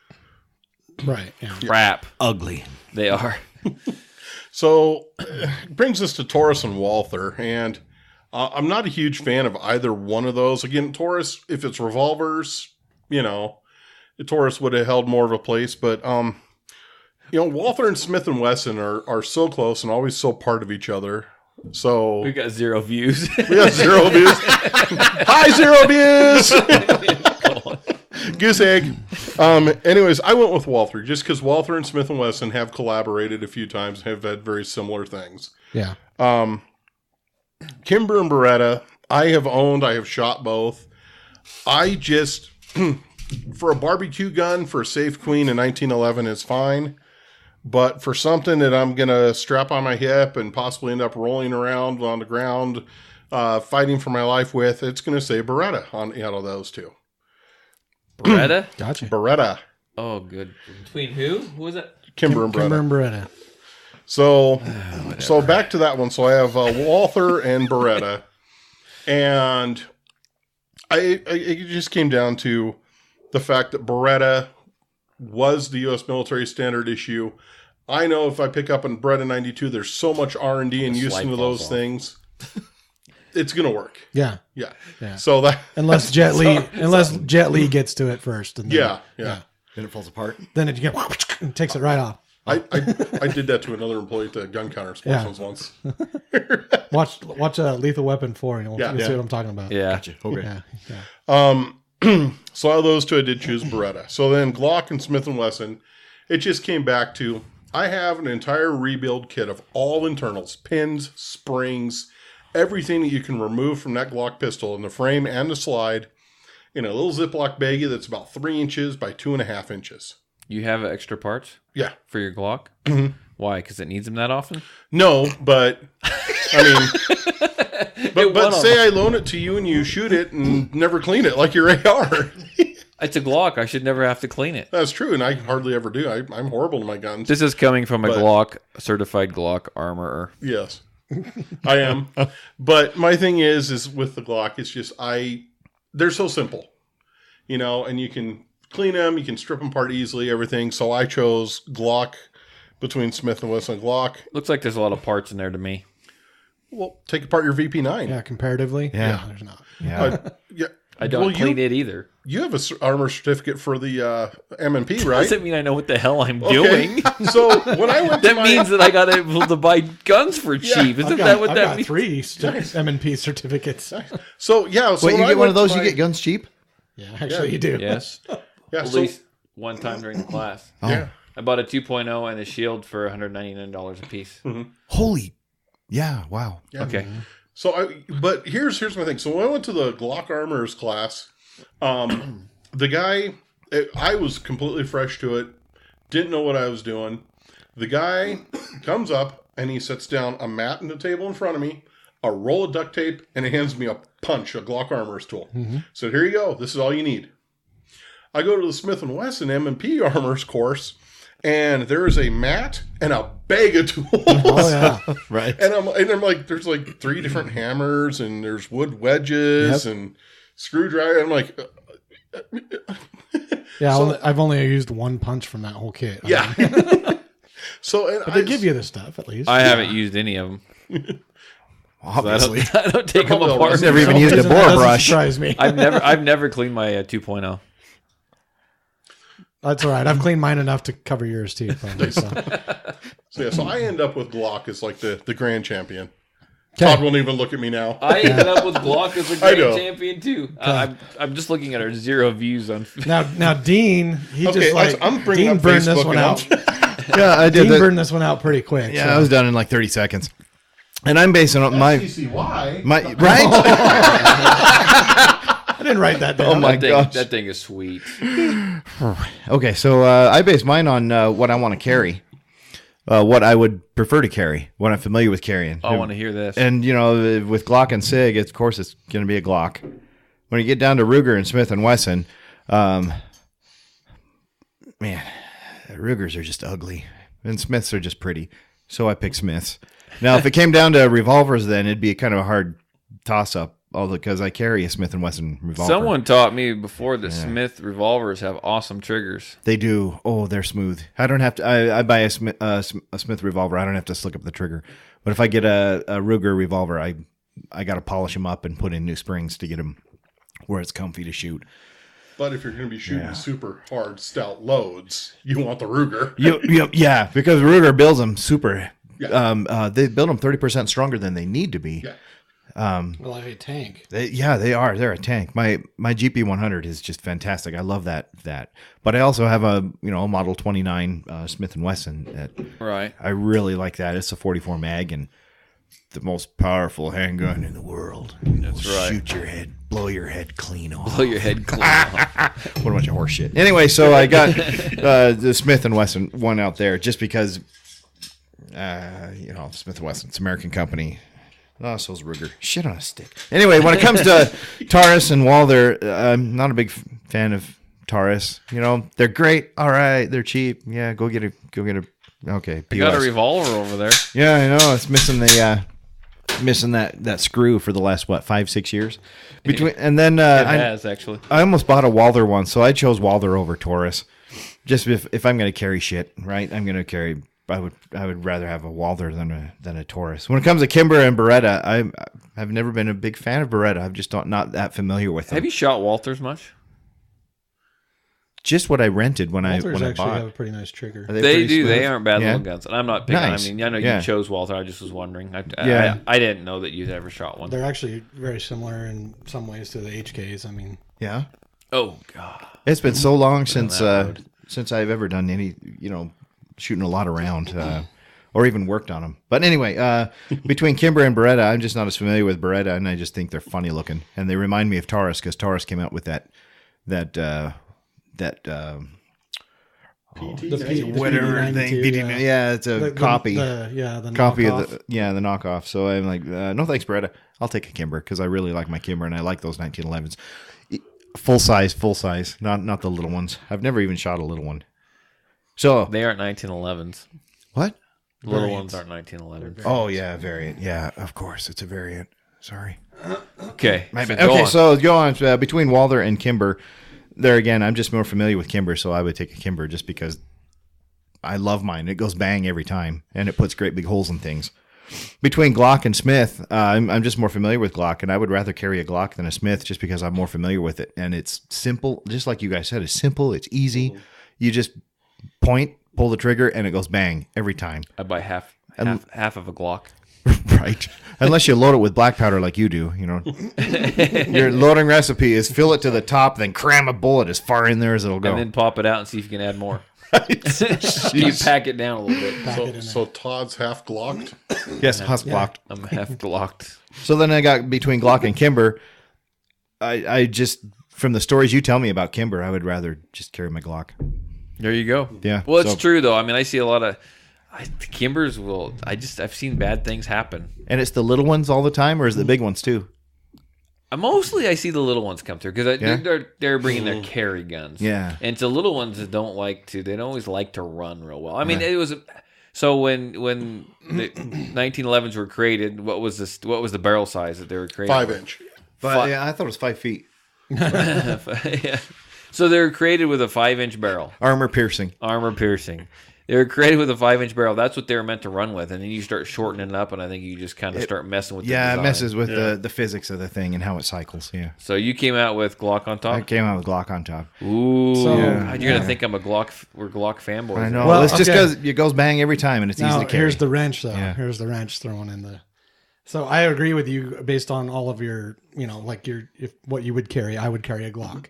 Right. Yeah. crap. Ugly. They are. So, brings us to Taurus and Walther, and I'm not a huge fan of either one of those. Again, Taurus, if it's revolvers, Taurus would have held more of a place, but Walther and Smith & Wesson are so close and always so part of each other. So We got 0 views. we got 0 views. Hi, 0 views. Goose egg. Anyways, I went with Walther just because Walther and Smith & Wesson have collaborated a few times and have had very similar things. Yeah. Kimber and Beretta, I have owned, I have shot both. I just, for a barbecue gun, for a Safe Queen in 1911 is fine. But for something that I'm going to strap on my hip and possibly end up rolling around on the ground, fighting for my life with, it's going to say Beretta out of those two. Beretta? Gotcha. Beretta. Oh, good. Between who? Who was it? Kimber and Beretta. Kimber and Beretta. So back to that one. So I have Walther and Beretta. And it just came down to the fact that Beretta was the U.S. military standard issue. I know if I pick up a Beretta 92, there's so much R&D and use into those things. It's going to work. Yeah. Yeah. Yeah. So that Unless Jet Li gets to it first. And then, yeah. Then it falls apart. Then it takes it right off. I did that to another employee at the gun counter sports once. Watch Lethal Weapon 4 and you'll see what I'm talking about. Yeah. Gotcha. Okay. Yeah. So out of those two, I did choose Beretta. So then Glock and Smith & Wesson, it just came back to, I have an entire rebuild kit of all internals, pins, springs, everything that you can remove from that Glock pistol in the frame and the slide in a little Ziploc baggie that's about 3 inches by 2.5 inches. You have extra parts? Yeah. For your Glock? Mm-hmm. Why? Because it needs them that often? No, but I mean, but say I loan it to you and you shoot it and never clean it like your AR. It's a Glock. I should never have to clean it. That's true, and I hardly ever do. I'm horrible to my guns. This is coming from a Glock, certified Glock armorer. Yes, I am. But my thing is with the Glock, it's just they're so simple, and you can clean them, you can strip them apart easily, everything. So I chose Glock between Smith & Wesson and Glock. Looks like there's a lot of parts in there to me. Well, take apart your VP9. Yeah, comparatively. Yeah. There's not. Yeah. Yeah. I don't clean it either. You have a armor certificate for the M&P, right? Doesn't mean I know what the hell I'm doing. So when I went to That means that I got able to buy guns for cheap. Isn't that what that means? 3 M&P certificates. So yeah. So Wait, when you I get one went of those, to you get guns cheap? Yeah, actually you do. Yes. Yeah, At so, least one time during the class. yeah. I bought a 2.0 and a shield for $199 a piece. Holy. Yeah. Wow. Yeah. Okay. So but here's my thing. So when I went to the Glock Armorers class, the guy, I was completely fresh to it, didn't know what I was doing. The guy comes up and he sets down a mat on the table in front of me, a roll of duct tape, and he hands me a Glock Armorers tool. So here you go. This is all you need. I go to the Smith & Wesson M&P Armorers course, and there is a mat and a bag of tools. Oh yeah. Right. And I'm like, there's like 3 different hammers, and there's wood wedges and screwdriver. I'm like, Yeah, I've only used one punch from that whole kit. yeah. So But they give you the stuff at least. I haven't used any of them. Obviously. I don't take them probably apart. I've never even used a That bore doesn't brush. surprise me. I've never cleaned my 2.0. That's all right. I've cleaned mine enough to cover yours too. Probably, so. So I end up with Glock as like the grand champion. Okay. Todd won't even look at me now. I ended up with Glock as a I grand know. champion too. I'm just looking at our 0 views on. Now Dean, he Okay, just like I'm bringing Dean up burned this Facebook one and out. Yeah, I did Dean that. burned this one out pretty quick. Yeah, so. I was done in like 30 seconds. And I'm basing on my CCY. right? I didn't write that down. Oh my gosh. That thing is sweet. Okay, so I base mine on what I want to carry. What I would prefer to carry, what I'm familiar with carrying. I want to hear this. And, with Glock and SIG, of course, it's going to be a Glock. When you get down to Ruger and Smith & Wesson, Man, Rugers are just ugly, and Smiths are just pretty. So I picked Smiths. Now, if it came down to revolvers, then it'd be kind of a hard toss-up, because I carry a Smith & Wesson revolver. Someone taught me before that Smith revolvers have awesome triggers. They do. Oh, they're smooth. I don't have to. I buy a Smith revolver. I don't have to slick up the trigger. But if I get a Ruger revolver, I got to polish them up and put in new springs to get them where it's comfy to shoot. But if you're going to be shooting super hard, stout loads, you want the Ruger. Yeah, because Ruger builds them super. Yeah. They build them 30% stronger than they need to be. Yeah. Like a tank. They are. They're a tank. My GP 100 is just fantastic. I love that. But I also have a Model 29 Smith & Wesson that I really like that. It's a 44 mag and the most powerful handgun in the world. That's right. Shoot your head, blow your head clean off. Blow your head clean off. What a bunch of horse shit. Anyway, so I got the Smith & Wesson one out there just because, Smith & Wesson, it's an American company. Oh, so's Ruger. Shit on a stick. Anyway, when it comes to Taurus and Walther, I'm not a big fan of Taurus. They're great. All right, they're cheap. Yeah, go get a. Okay, I got a revolver over there. Yeah, I know. It's missing that screw for the last 5-6 years. And then it has actually. I almost bought a Walther one, so I chose Walther over Taurus. Just if I'm going to carry shit, right? I'm going to carry. I would rather have a Walther than a Taurus. When it comes to Kimber and Beretta, I've never been a big fan of Beretta. I'm just not that familiar with them. Have you shot Walthers much? Just what I rented when I Walthers actually bought. have a pretty nice trigger. They do. smooth? They aren't bad Yeah. little guns, and I'm not picking. Nice. I mean, I know Yeah. you chose Walther. I just was wondering. Yeah. I didn't know that you'd ever shot one. They're actually very similar in some ways to the HKs. I mean, Yeah. Oh God, It's been so long since that road. since I've ever done any, shooting a lot around or even worked on them. But anyway, between Kimber and Beretta, I'm just not as familiar with Beretta, and I just think they're funny looking, and they remind me of Taurus because Taurus came out with that whatever thing. PD, yeah, it's a copy. The Copy knockoff. of the knockoff. So I'm like, no thanks, Beretta. I'll take a Kimber because I really like my Kimber and I like those 1911s. Full size, not the little ones. I've never even shot a little one. So they aren't 1911s. What? Little ones aren't 1911s. Oh yeah, variant. Yeah, of course, it's a variant. Sorry. Okay. So go on. Between Walther and Kimber, there again, I'm just more familiar with Kimber, so I would take a Kimber just because I love mine. It goes bang every time, and it puts great big holes in things. Between Glock and Smith, I'm just more familiar with Glock, and I would rather carry a Glock than a Smith just because I'm more familiar with it. And it's simple, just like you guys said, it's simple, it's easy. You just point, pull the trigger, and it goes bang every time. I buy half of a Glock. Right. Unless you load it with black powder like you do, Your loading recipe is fill it to the top, then cram a bullet as far in there as it'll go. And then pop it out and see if you can add more. You pack it down a little bit. So Todd's half glocked. Yes, husk blocked. I'm half glocked. So then I got between Glock and Kimber. I just, from the stories you tell me about Kimber, I would rather just carry my Glock. There you go. Yeah. Well, it's true though. I mean, I see a lot of the Kimbers will. I've seen bad things happen. And it's the little ones all the time, or is it the big ones too? Mostly, I see the little ones come through because they're bringing their carry guns. Yeah. And it's the little ones that don't like to. They don't always like to run real well. I mean, it was. So when the 1911s were created, what was the barrel size that they were created? 5-inch. But yeah, I thought it was 5 feet. Yeah. So they were created with a 5-inch barrel. Armor piercing. They were created with a 5-inch barrel. That's what they were meant to run with. And then you start shortening it up, and I think you just kind of start messing with the design. It messes with the physics of the thing and how it cycles. Yeah. So you came out with Glock on top? I came out with Glock on top. Ooh. So, you're going to think I'm a Glock. We're Glock fanboys. I know. Well, it's just because it goes bang every time and it's easy now, to carry. here's the wrench, though. Yeah. Here's the wrench thrown in the. So I agree with you based on all of your, what you would carry. I would carry a Glock.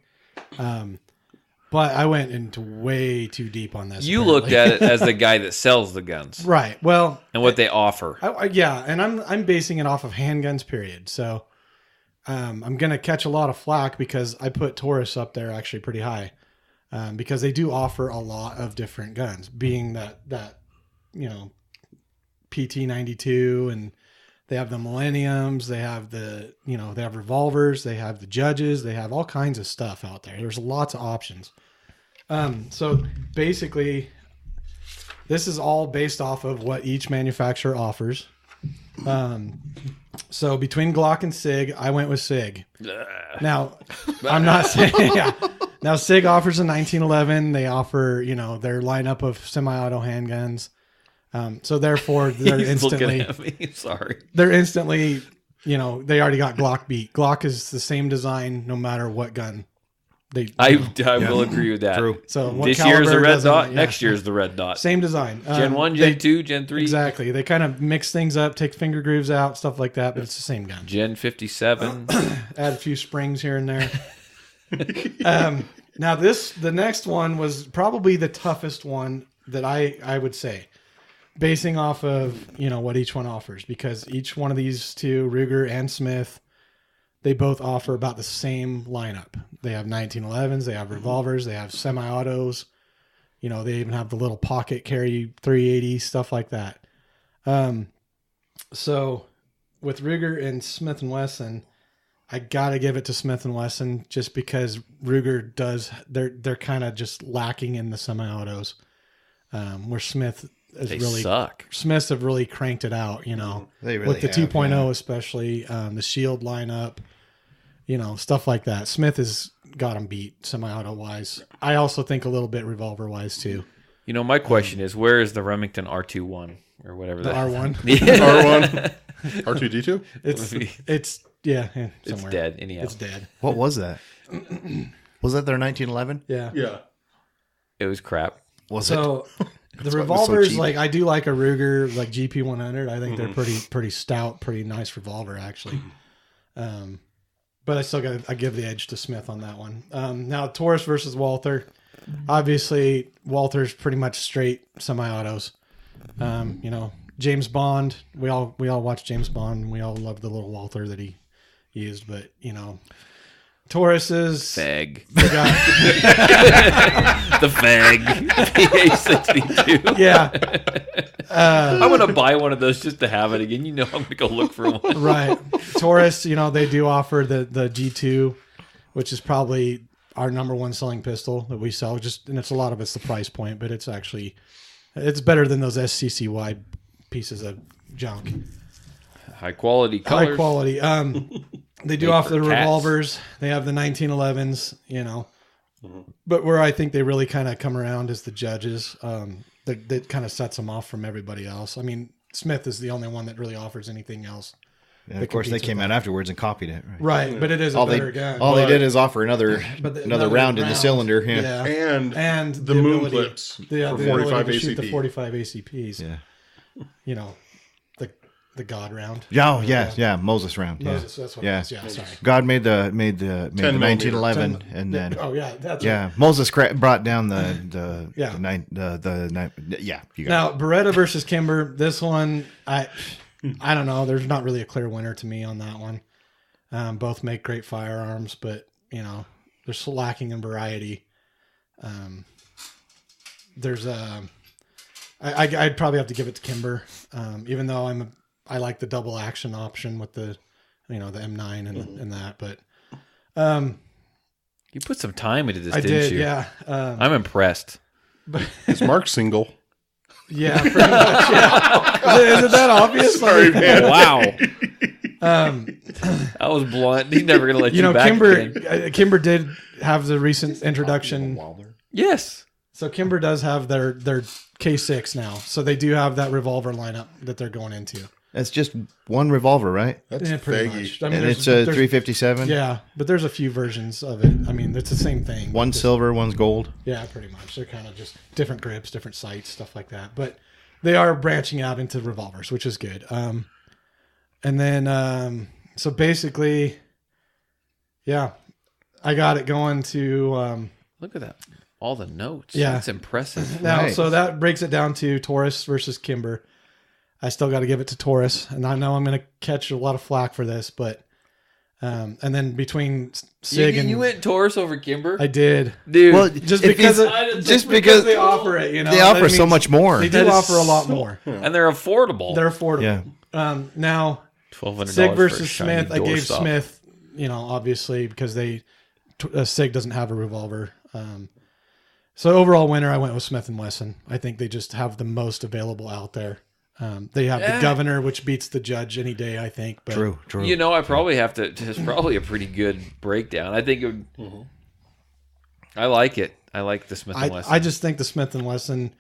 But I went into way too deep on this. You looked at it as the guy that sells the guns. Right. Well, and what they offer. Yeah, and I'm basing it off of handguns, period. So I'm going to catch a lot of flack because I put Taurus up there actually pretty high because they do offer a lot of different guns, being that PT92 and They have the Millenniums. They have they have revolvers. They have the Judges. They have all kinds of stuff out there. There's lots of options. So basically, this is all based off of what each manufacturer offers. So between Glock and SIG, I went with SIG. Now, I'm not saying, Now, SIG offers a 1911. They offer, their lineup of semi-auto handguns. So therefore, they're they're instantly, they already got Glock beat. Glock is the same design no matter what gun. I will agree with that. True. So this year's the red dot, next year's the red dot. Same design. Gen 1, Gen 2, Gen 3. Exactly. They kind of mix things up, take finger grooves out, stuff like that, but it's the same gun. Gen 57. Add a few springs here and there. Now the next one was probably the toughest one that I would say, basing off of, what each one offers, because each one of these two, Ruger and Smith, they both offer about the same lineup. They have 1911s, they have revolvers, they have semi-autos. They even have the little pocket carry 380, stuff like that. So with Ruger and Smith & Wesson, I got to give it to Smith & Wesson just because Ruger they're kind of just lacking in the semi-autos. Where Smith suck. Smiths have really cranked it out, They really with the have, 2.0 especially, the Shield lineup, stuff like that. Smith has got them beat semi-auto wise. I also think a little bit revolver wise too. My question is, where is the Remington R21 or whatever The that R1. R1, R2D2. It's somewhere. It's dead anyhow. It's dead. What was that? Was that their 1911? Yeah. Yeah. It was crap. Was it? So the why it was so revolvers, cheap. I do like a Ruger, GP100. I think they're pretty stout, pretty nice revolver actually. But I still I give the edge to Smith on that one. Now Taurus versus Walther. Obviously, Walther's pretty much straight semi-autos. James Bond. We all watch James Bond. And we all love the little Walther that he used. But Taurus is Fag. The Fag. PA62. Yeah. I'm going to buy one of those just to have it again. I'm going to go look for one. Right. Taurus, they do offer the G2, which is probably our number one selling pistol that we sell. And it's a lot of it's the price point, but it's better than those SCCY pieces of junk. High quality colors. High quality. They do offer the revolvers. They have the 1911s, But where I think they really kind of come around is the Judges. That kind of sets them off from everybody else. I mean, Smith is the only one that really offers anything else. Yeah, of course, they came out afterwards and copied it. Right, but it is a better gun. All they did is offer another round in the cylinder. Yeah. And the moon clips for 45 ACP. The 45 ACPs. Yeah. The God round. Yeah, Moses round. Moses, that's what it is. Yeah, sorry. God made the 1911, and then that's Moses brought down the you got now Beretta versus Kimber. This one, I don't know. There's not really a clear winner to me on that one. Both make great firearms, but they're still lacking in variety. I'd probably have to give it to Kimber, even though I like the double action option with the M9 and that, but you put some time into this, I didn't did, you? yeah. I'm impressed. But is Mark single? Yeah, pretty much. Yeah. Isn't that obvious? Sorry, man. Wow. That was blunt. He's never gonna let you back again. Kimber did have the recent introduction. Yes. So Kimber does have their K6 now. So they do have that revolver lineup that they're going into. That's just one revolver, right? That's pretty faggy. much. I mean, And it's a 357? Yeah, but there's a few versions of it. I mean, it's the same thing. One's silver, one's gold. Yeah, pretty much. They're kind of just different grips, different sights, stuff like that. But they are branching out into revolvers, which is good. And then, so basically, yeah, I got it going to... Look at that. All the notes. Yeah. That's impressive. Now, Nice. so that breaks it down to Taurus versus Kimber. I still got to give it to Taurus, and I know I'm going to catch a lot of flack for this, but and then between Sig and you went Taurus over Kimber? I did, Dude. Well, just if because they offer it, they offer so much more. They do offer a lot more. and they're affordable. They're affordable. Yeah. Now $1,200 Sig for a versus shiny Smith. I gave doorstop. Smith, obviously because Sig doesn't have a revolver. So overall winner, I went with Smith & Wesson. I think they just have the most available out there. They have the Governor, which beats the Judge any day, I think. But True. I probably have to. It's probably a pretty good breakdown. I think it would, I like it. I like the Smith & Wesson. I just think the Smith & Wesson,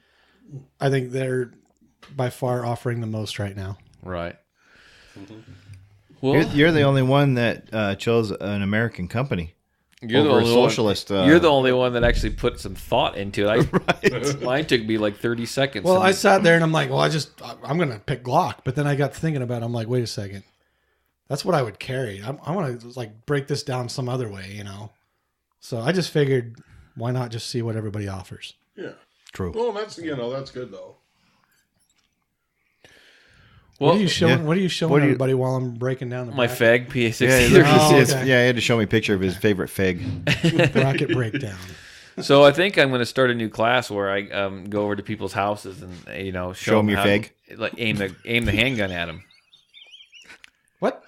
I think they're by far offering the most right now. Right. Well, You're the only one that chose an American company. You're the over only a socialist. You're the only one that actually put some thought into it. Mine took me like 30 seconds. Well, I sat there and I'm like, I'm going to pick Glock. But then I got thinking about it. I'm like, wait a second. That's what I would carry. I want to like break this down some other way, So I just figured, why not just see what everybody offers? Yeah. True. Well, that's that's good though. Well, what are you showing everybody while I'm breaking down the my bracket? fag PA60? Okay. He had to show me a picture of his favorite fig. Bracket breakdown. So I think I'm going to start a new class where I go over to people's houses and show them your fag, like aim the handgun at them. What?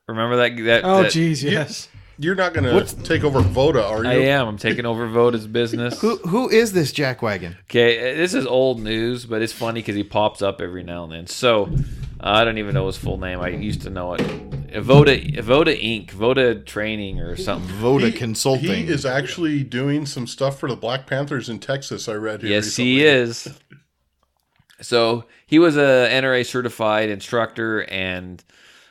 Remember that? Oh, that, geez, yes. You're not going to take over Voda, are you? I am. I'm taking over Voda's business. Who is this jackwagon? Okay, this is old news, but it's funny because he pops up every now and then. So I don't even know his full name. I used to know it. Voda Inc., Voda Training or something. Voda Consulting. He is actually doing some stuff for the Black Panthers in Texas, I read here recently. He is. So he was a NRA certified instructor and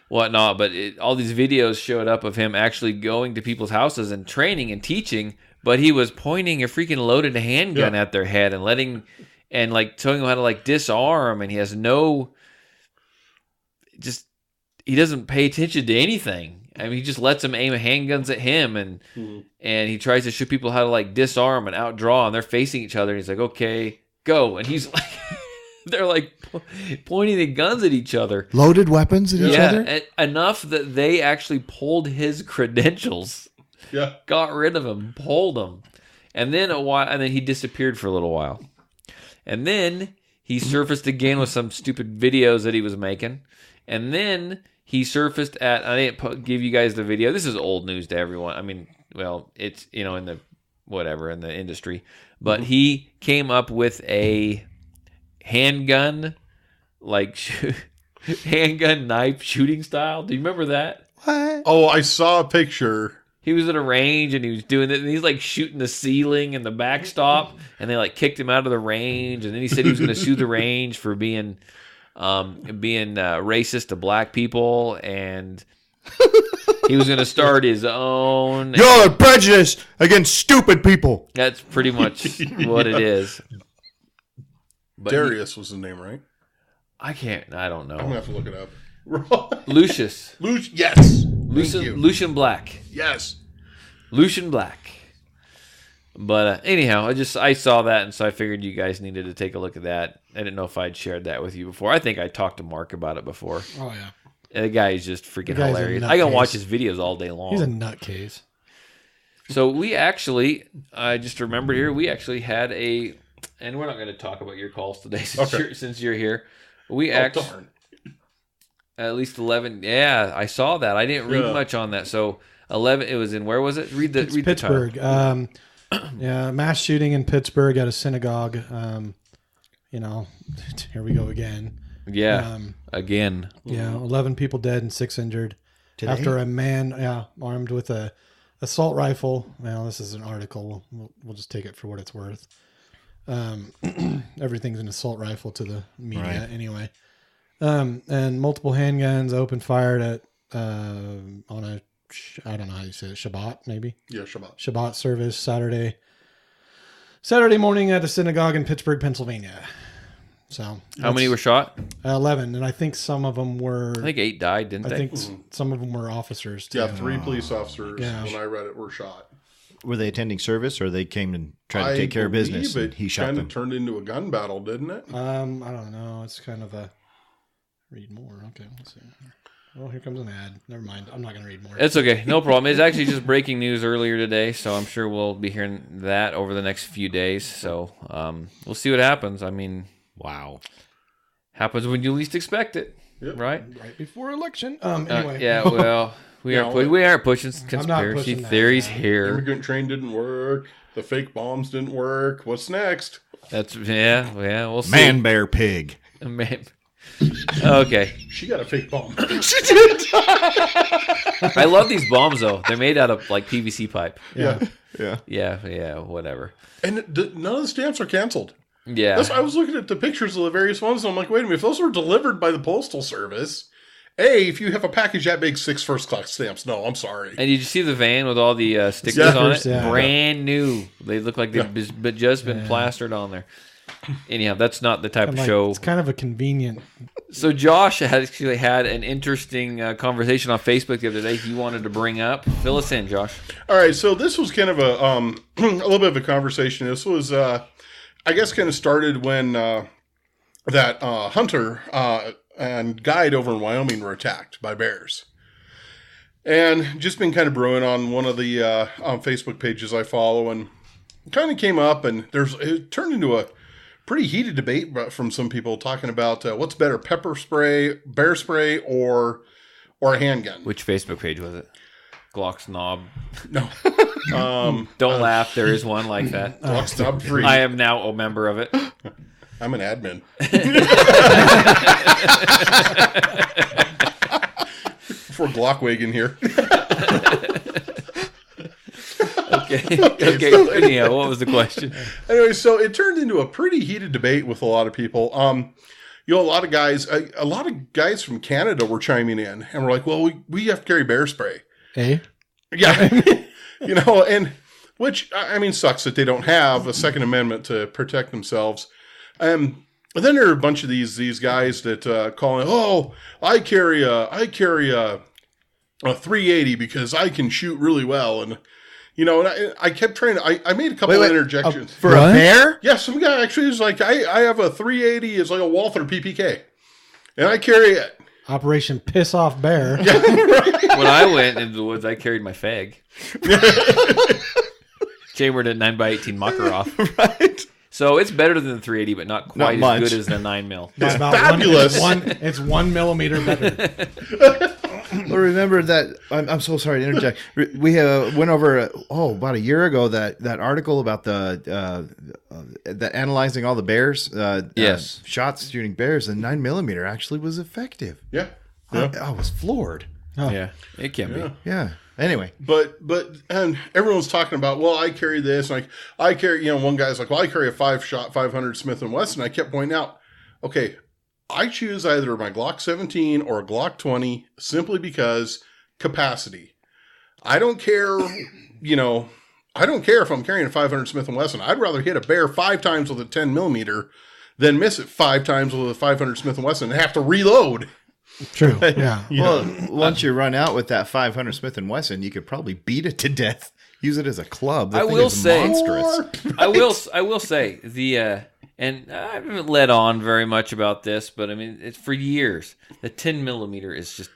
whatnot, but all these videos showed up of him actually going to people's houses and training and teaching, but he was pointing a freaking loaded handgun at their head and telling them how to disarm, and he has he doesn't pay attention to anything. I mean, he just lets them aim handguns at him, and he tries to show people how to disarm and outdraw, and they're facing each other, and he's like, okay, go, and he's like they're like pointing the guns at each other. Loaded weapons at each other? Yeah, enough that they actually pulled his credentials. Yeah. Got rid of him, pulled him. And then he disappeared for a little while. And then he surfaced again with some stupid videos that he was making. And then he surfaced I didn't give you guys the video. This is old news to everyone. I mean, well, it's, in the industry. But he came up with a handgun, handgun knife shooting style. Do you remember that? What? Oh, I saw a picture. He was at a range and he was doing it, and he's shooting the ceiling and the backstop, and they kicked him out of the range, and then he said he was going to sue the range for being racist to black people, and he was going to start his own. You're prejudiced against stupid people. That's pretty much what it is. But Darius was the name, right? I don't know. I'm going to have to look it up. Lucius. Yes. Lucian Black. Yes. Lucian Black. But anyhow, I saw that, and so I figured you guys needed to take a look at that. I didn't know if I'd shared that with you before. I think I talked to Mark about it before. Oh, yeah. And the guy is just freaking hilarious. I can watch his videos all day long. He's a nutcase. So we actually, I just remembered here, we actually had and we're not going to talk about your calls today since you're here. We darn. At least 11. Yeah, I saw that. I didn't read much on that. So 11. It was in, where was it? Read the Pittsburgh. Mass shooting in Pittsburgh at a synagogue. Here we go again. Yeah, again. Yeah, 11 people dead and 6 injured. Today? After a man, armed with a assault rifle. Well, this is an article. We'll just take it for what it's worth. Everything's an assault rifle to the media anyway. And multiple handguns open fired at on a I don't know how you say it, Shabbat maybe. Yeah, Shabbat. Shabbat service Saturday morning at a synagogue in Pittsburgh, Pennsylvania. So how many were shot? 11, and I think some of them were. I think 8 died, didn't they? I think some of them were officers too. Yeah, 3 police officers when I read it were shot. Were they attending service, or they came and tried to take care of business? And he shot them. Kind of turned into a gun battle, didn't it? I don't know. It's kind of a read more. Okay, let's see. Well, here comes an ad. Never mind. I'm not going to read more. It's okay. No problem. It's actually just breaking news earlier today, so I'm sure we'll be hearing that over the next few days. So we'll see what happens. I mean, wow. Happens when you least expect it. right? Right before election. Anyway. Yeah, well, we aren't pushing conspiracy pushing that, theories yeah. here. Immigrant train didn't work. The fake bombs didn't work. What's next? That's we'll see. Man, bear, pig. Man. Okay. She got a fake bomb. I love these bombs though. They're made out of like PVC pipe. Yeah. Yeah, whatever. And none of the stamps are canceled. Yeah. I was looking at the pictures of the various ones, and I'm like, wait a minute, if those were delivered by the Postal Service, if you have a package that big, 6 first-class stamps, no, I'm sorry. And did you see the van with all the stickers on it? Yeah. Brand new. They look like they've just been plastered on there. Anyhow, that's not the type of show. It's kind of a convenient. So Josh actually had an interesting conversation on Facebook the other day he wanted to bring up. Fill us in, Josh. All right, so this was kind of a a little bit of a conversation. This was, I guess, kind of started when that hunter and guide over in Wyoming were attacked by bears. And just been kind of brewing on one of the Facebook pages I follow, and kind of came up, and it turned into a pretty heated debate from some people talking about what's better, pepper spray, bear spray, or a handgun. Which Facebook page was it? Glock's Knob. No. Don't laugh. There is one like that. Glock's Knob free. I am now a member of it. I'm an admin. For Glockwagon here. Okay. Anyhow, what was the question? Anyway, so it turned into a pretty heated debate with a lot of people. A lot of guys from Canada were chiming in, and we're like, well, we have to carry bear spray. Eh? Yeah. And which, I mean, sucks that they don't have a Second Amendment to protect themselves. And then there are a bunch of these guys that call in, I carry a 380 because I can shoot really well. And, and I kept trying to, I made a couple of interjections. For a bear? Yeah, some guy actually was like, I have a 380, it's like a Walther PPK. And I carry it. Operation Piss Off Bear. Yeah, right. When I went into the woods, I carried my fag. Chambered a 9x18 Makarov. Right. So it's better than the 380, but not quite Not as much. good as the 9mm. It's about fabulous. It's 1 millimeter better. Well, remember that. I'm so sorry to interject. We went over about a year ago that article about the analyzing all the bears. Yes, shots shooting bears, and 9mm actually was effective. Yeah. I was floored. Oh. Yeah, it can be. Yeah. Anyway, but and everyone's talking about, well, I carry this, and I carry, one guy's like, well, I carry a 5-shot 500 Smith & Wesson. I kept pointing out, okay, I choose either my Glock 17 or a Glock 20 simply because capacity. I don't care, I don't care if I'm carrying a 500 Smith & Wesson. I'd rather hit a bear 5 times with a 10mm than miss it 5 times with a 500 Smith & Wesson and have to reload. True. Yeah. well, once you run out with that 500 Smith & Wesson, you could probably beat it to death. Use it as a club. I will say, monstrous. I will say the and I haven't led on very much about this, but I mean, it's for years. The 10mm is just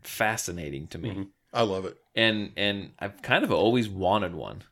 fascinating to me. Mm-hmm. I love it, and I've kind of always wanted one.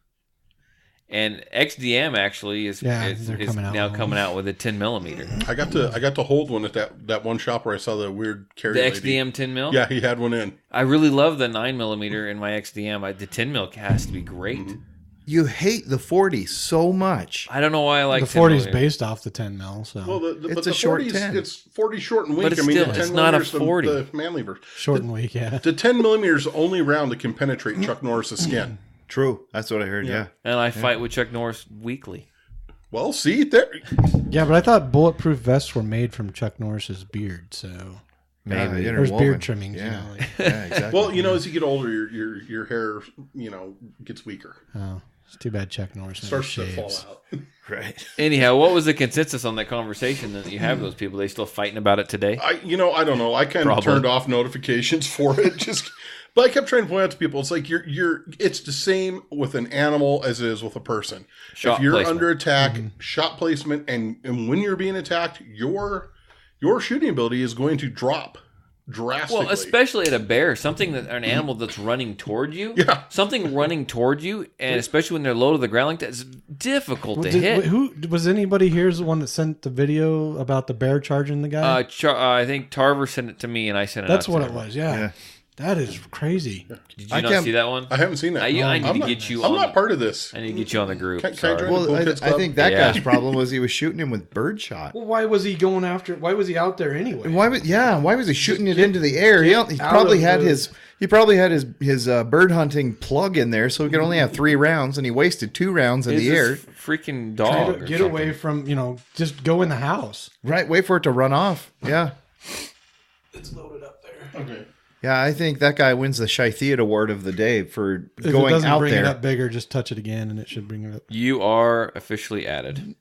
And XDM actually is now coming out with a 10mm. I got to hold one at that one shop where I saw the weird carry The lady. XDM 10mm? Yeah, he had one in. I really love the 9mm in my XDM. The 10mm has to be great. Mm-hmm. You hate the 40 so much. I don't know why I like the 40 is 10mm. based off the 10mm. So Well, It's the a short 40's, 10. It's 40 short and weak. But it's still, it's not a 40. The manly version. short and weak. Yeah. The 10mm is the only round that can penetrate Chuck Norris's skin. True. That's what I heard. Yeah. And I fight with Chuck Norris weekly. Well, see there. Yeah, but I thought bulletproof vests were made from Chuck Norris's beard. So Maybe. there's interwoven. beard trimmings. Yeah. Like, Yeah, exactly. Well, as you get older, your hair, gets weaker. oh, it's too bad Chuck Norris never Starts to fall shaves. out. Right. Anyhow, what was the consensus on that conversation that you have with those people? They still fighting about it today? I don't know. I kind of Probably. turned off notifications for it. But I kept trying to point out to people, it's like it's the same with an animal as it is with a person. Shot if you're placement. under attack, shot placement, and when you're being attacked, your shooting ability is going to drop drastically. Well, especially at a bear, an animal that's running toward you. Yeah. Something running toward you, and especially when they're low to the ground like that, it's difficult to hit. Who was anybody here's the one that sent the video about the bear charging the guy? I think Tarver sent it to me, and I sent it. That's out what to it him. was. Yeah. That is crazy. Did you not see that one? I haven't seen that. I need to get you. I'm not part of this. I need to get you on the group. Can I Sorry. join Well, Cool I Kids Club? think that Yeah. guy's problem was he was shooting him with birdshot. Well, why was he going after? Why was he out there anyway? Why was he shooting it into the air? He out probably of had the- his bird hunting plug in there, so he could only have 3 rounds, and he wasted 2 rounds in It's the this air. freaking Try dog. to or get something. away from just go in the house. Right, wait for it to run off. Yeah, It's loaded up there. Okay. yeah. I think that guy wins the Shithiat Award of the day for If it going doesn't out bring it there. up bigger, just touch it again, and it should bring it up. You are officially added.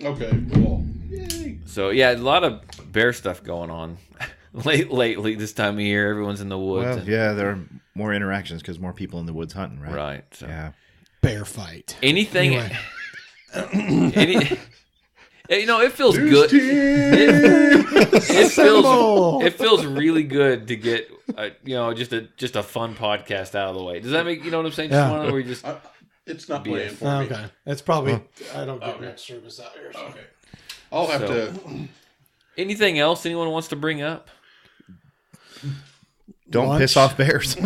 Okay. Cool. Yay. So yeah, a lot of bear stuff going on lately. This time of year, everyone's in the woods. Well, and- yeah, there are more interactions because more people in the woods hunting, right? Right. So Yeah. Bear fight. anything. Anyway. It feels News good. team! It feels really good to get just a fun podcast out of the way. Does that make what I'm saying? Just Yeah. one where you just It's not Be playing it. for me. Okay, it's probably I don't get net service out here. So. Okay. I'll have to. anything else anyone wants to bring up? Don't Lunch. piss off bears.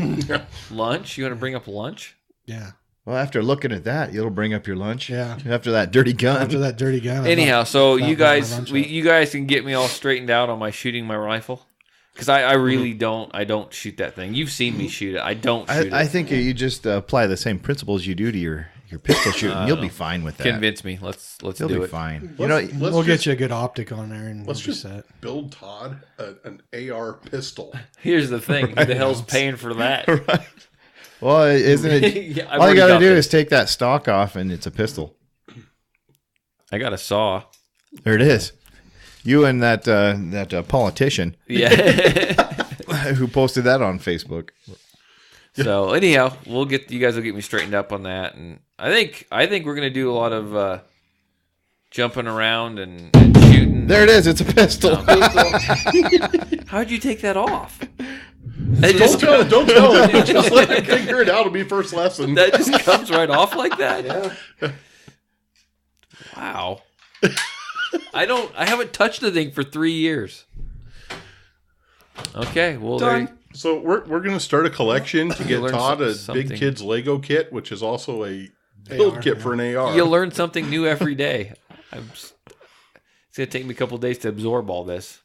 Lunch? You want to bring up lunch? Yeah, Well, after looking at that, it'll bring up your lunch. Yeah. After that dirty gun. after that dirty gun. Anyhow, so Stop you bringing my guys, lunch up. you guys can get me all straightened out on my shooting my rifle, because I really don't shoot that thing. You've seen me shoot it. I don't shoot I it. think you just apply the same principles you do to your pistol shooting. You'll be fine with that. Convince me. Let's You'll do be it. fine. Let's we'll just get you a good optic on there, and Let's we'll be just set. build Todd an AR pistol. Here's the thing: who the hell's paying for that? Well, isn't it? Yeah, I've all you already got to got do this. is take that stock off, and it's a pistol. I got a saw. There it is. You and that politician Yeah. who posted that on Facebook. So anyhow, you guys will get me straightened up on that, and I think we're gonna do a lot of jumping around and shooting. There it is. It's a pistol. How'd you take that off? Don't tell him. Just let him figure it out. It'll be first lesson. That just comes right off like that? Yeah. Wow. I haven't touched the thing for 3 years. Okay, well Done. So we're going to start a collection to get learn Todd a something. Big Kids Lego kit, which is also a build kit for an AR. you learn something new every day. It's gonna take me a couple days to absorb all this.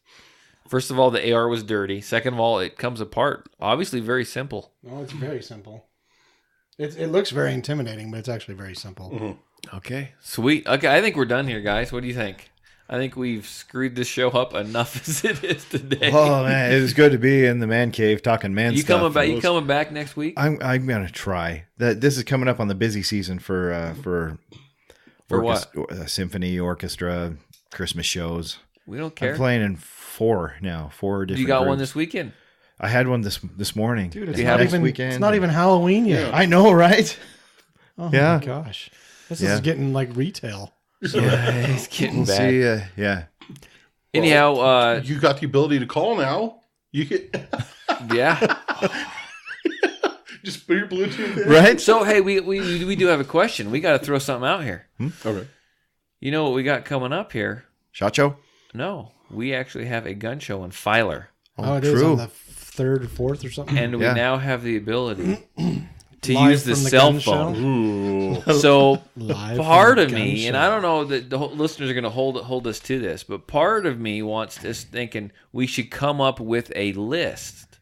First of all, the AR was dirty. Second of all, it comes apart. Obviously, very simple. No, it's very simple. It looks very intimidating, but it's actually very simple. Mm-hmm. Okay, sweet. Okay, I think we're done here, guys. What do you think? I think we've screwed this show up enough as it is today. Oh man, it is good to be in the man cave talking man you stuff. coming back? You coming back next week? I'm gonna try. This is coming up on the busy season for what? Symphony orchestra, Christmas shows. We don't care. I'm playing in 4 now. 4 different. You got one groups. this weekend? I had one this morning. Dude, it's You not have even weekend. it's not even Halloween yet. I know, right? Oh Yeah. my gosh, this Yeah. is getting like retail. It's getting We'll bad. see. Yeah. Anyhow, You got the ability to call now. You can yeah. just put your Bluetooth in. Right. So hey, we do have a question. We got to throw something out here. Okay. You know what we got coming up here? Shot show. No, we actually have a gun show in Filer, Oh, it is true. on the 3rd or 4th or something. and we Yeah. now have the ability to Live use the from the cell gun phone. show? Ooh. So Live part from of the gun me, and show. I don't know that the listeners are going to hold us to this, but part of me wants us thinking we should come up with a list,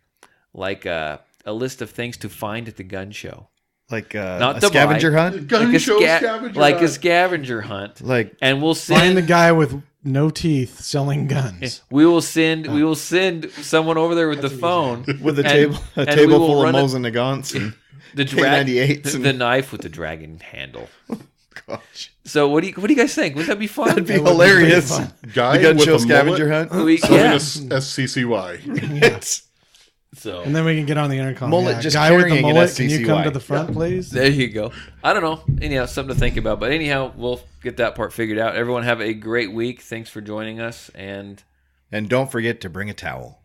like a list of things to find at the gun show, Like Not a to scavenger buy. hunt. Gun like show scavenger like a hunt. scavenger hunt, Like and we'll Find the send. guy with no teeth selling guns. We will send someone over there with the phone with a and- table and we table will full of run it- Mosin Nagants and the K98s the knife with the dragon handle. gosh, So what do you guys think? Would that be fun? that'd be That would be hilarious. pretty Guy The gun with show a scavenger mullet hunt. We- serving yeah. a SCCY. It's- So And then we can get on the intercom. Mullet Yeah, just guy with the carrying an mullet, can you come SCCY? to the front, please? there you go. I don't know. Anyhow, something to think about. But anyhow, we'll get that part figured out. Everyone have a great week. Thanks for joining us. And And don't forget to bring a towel.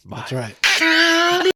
Bye. That's right.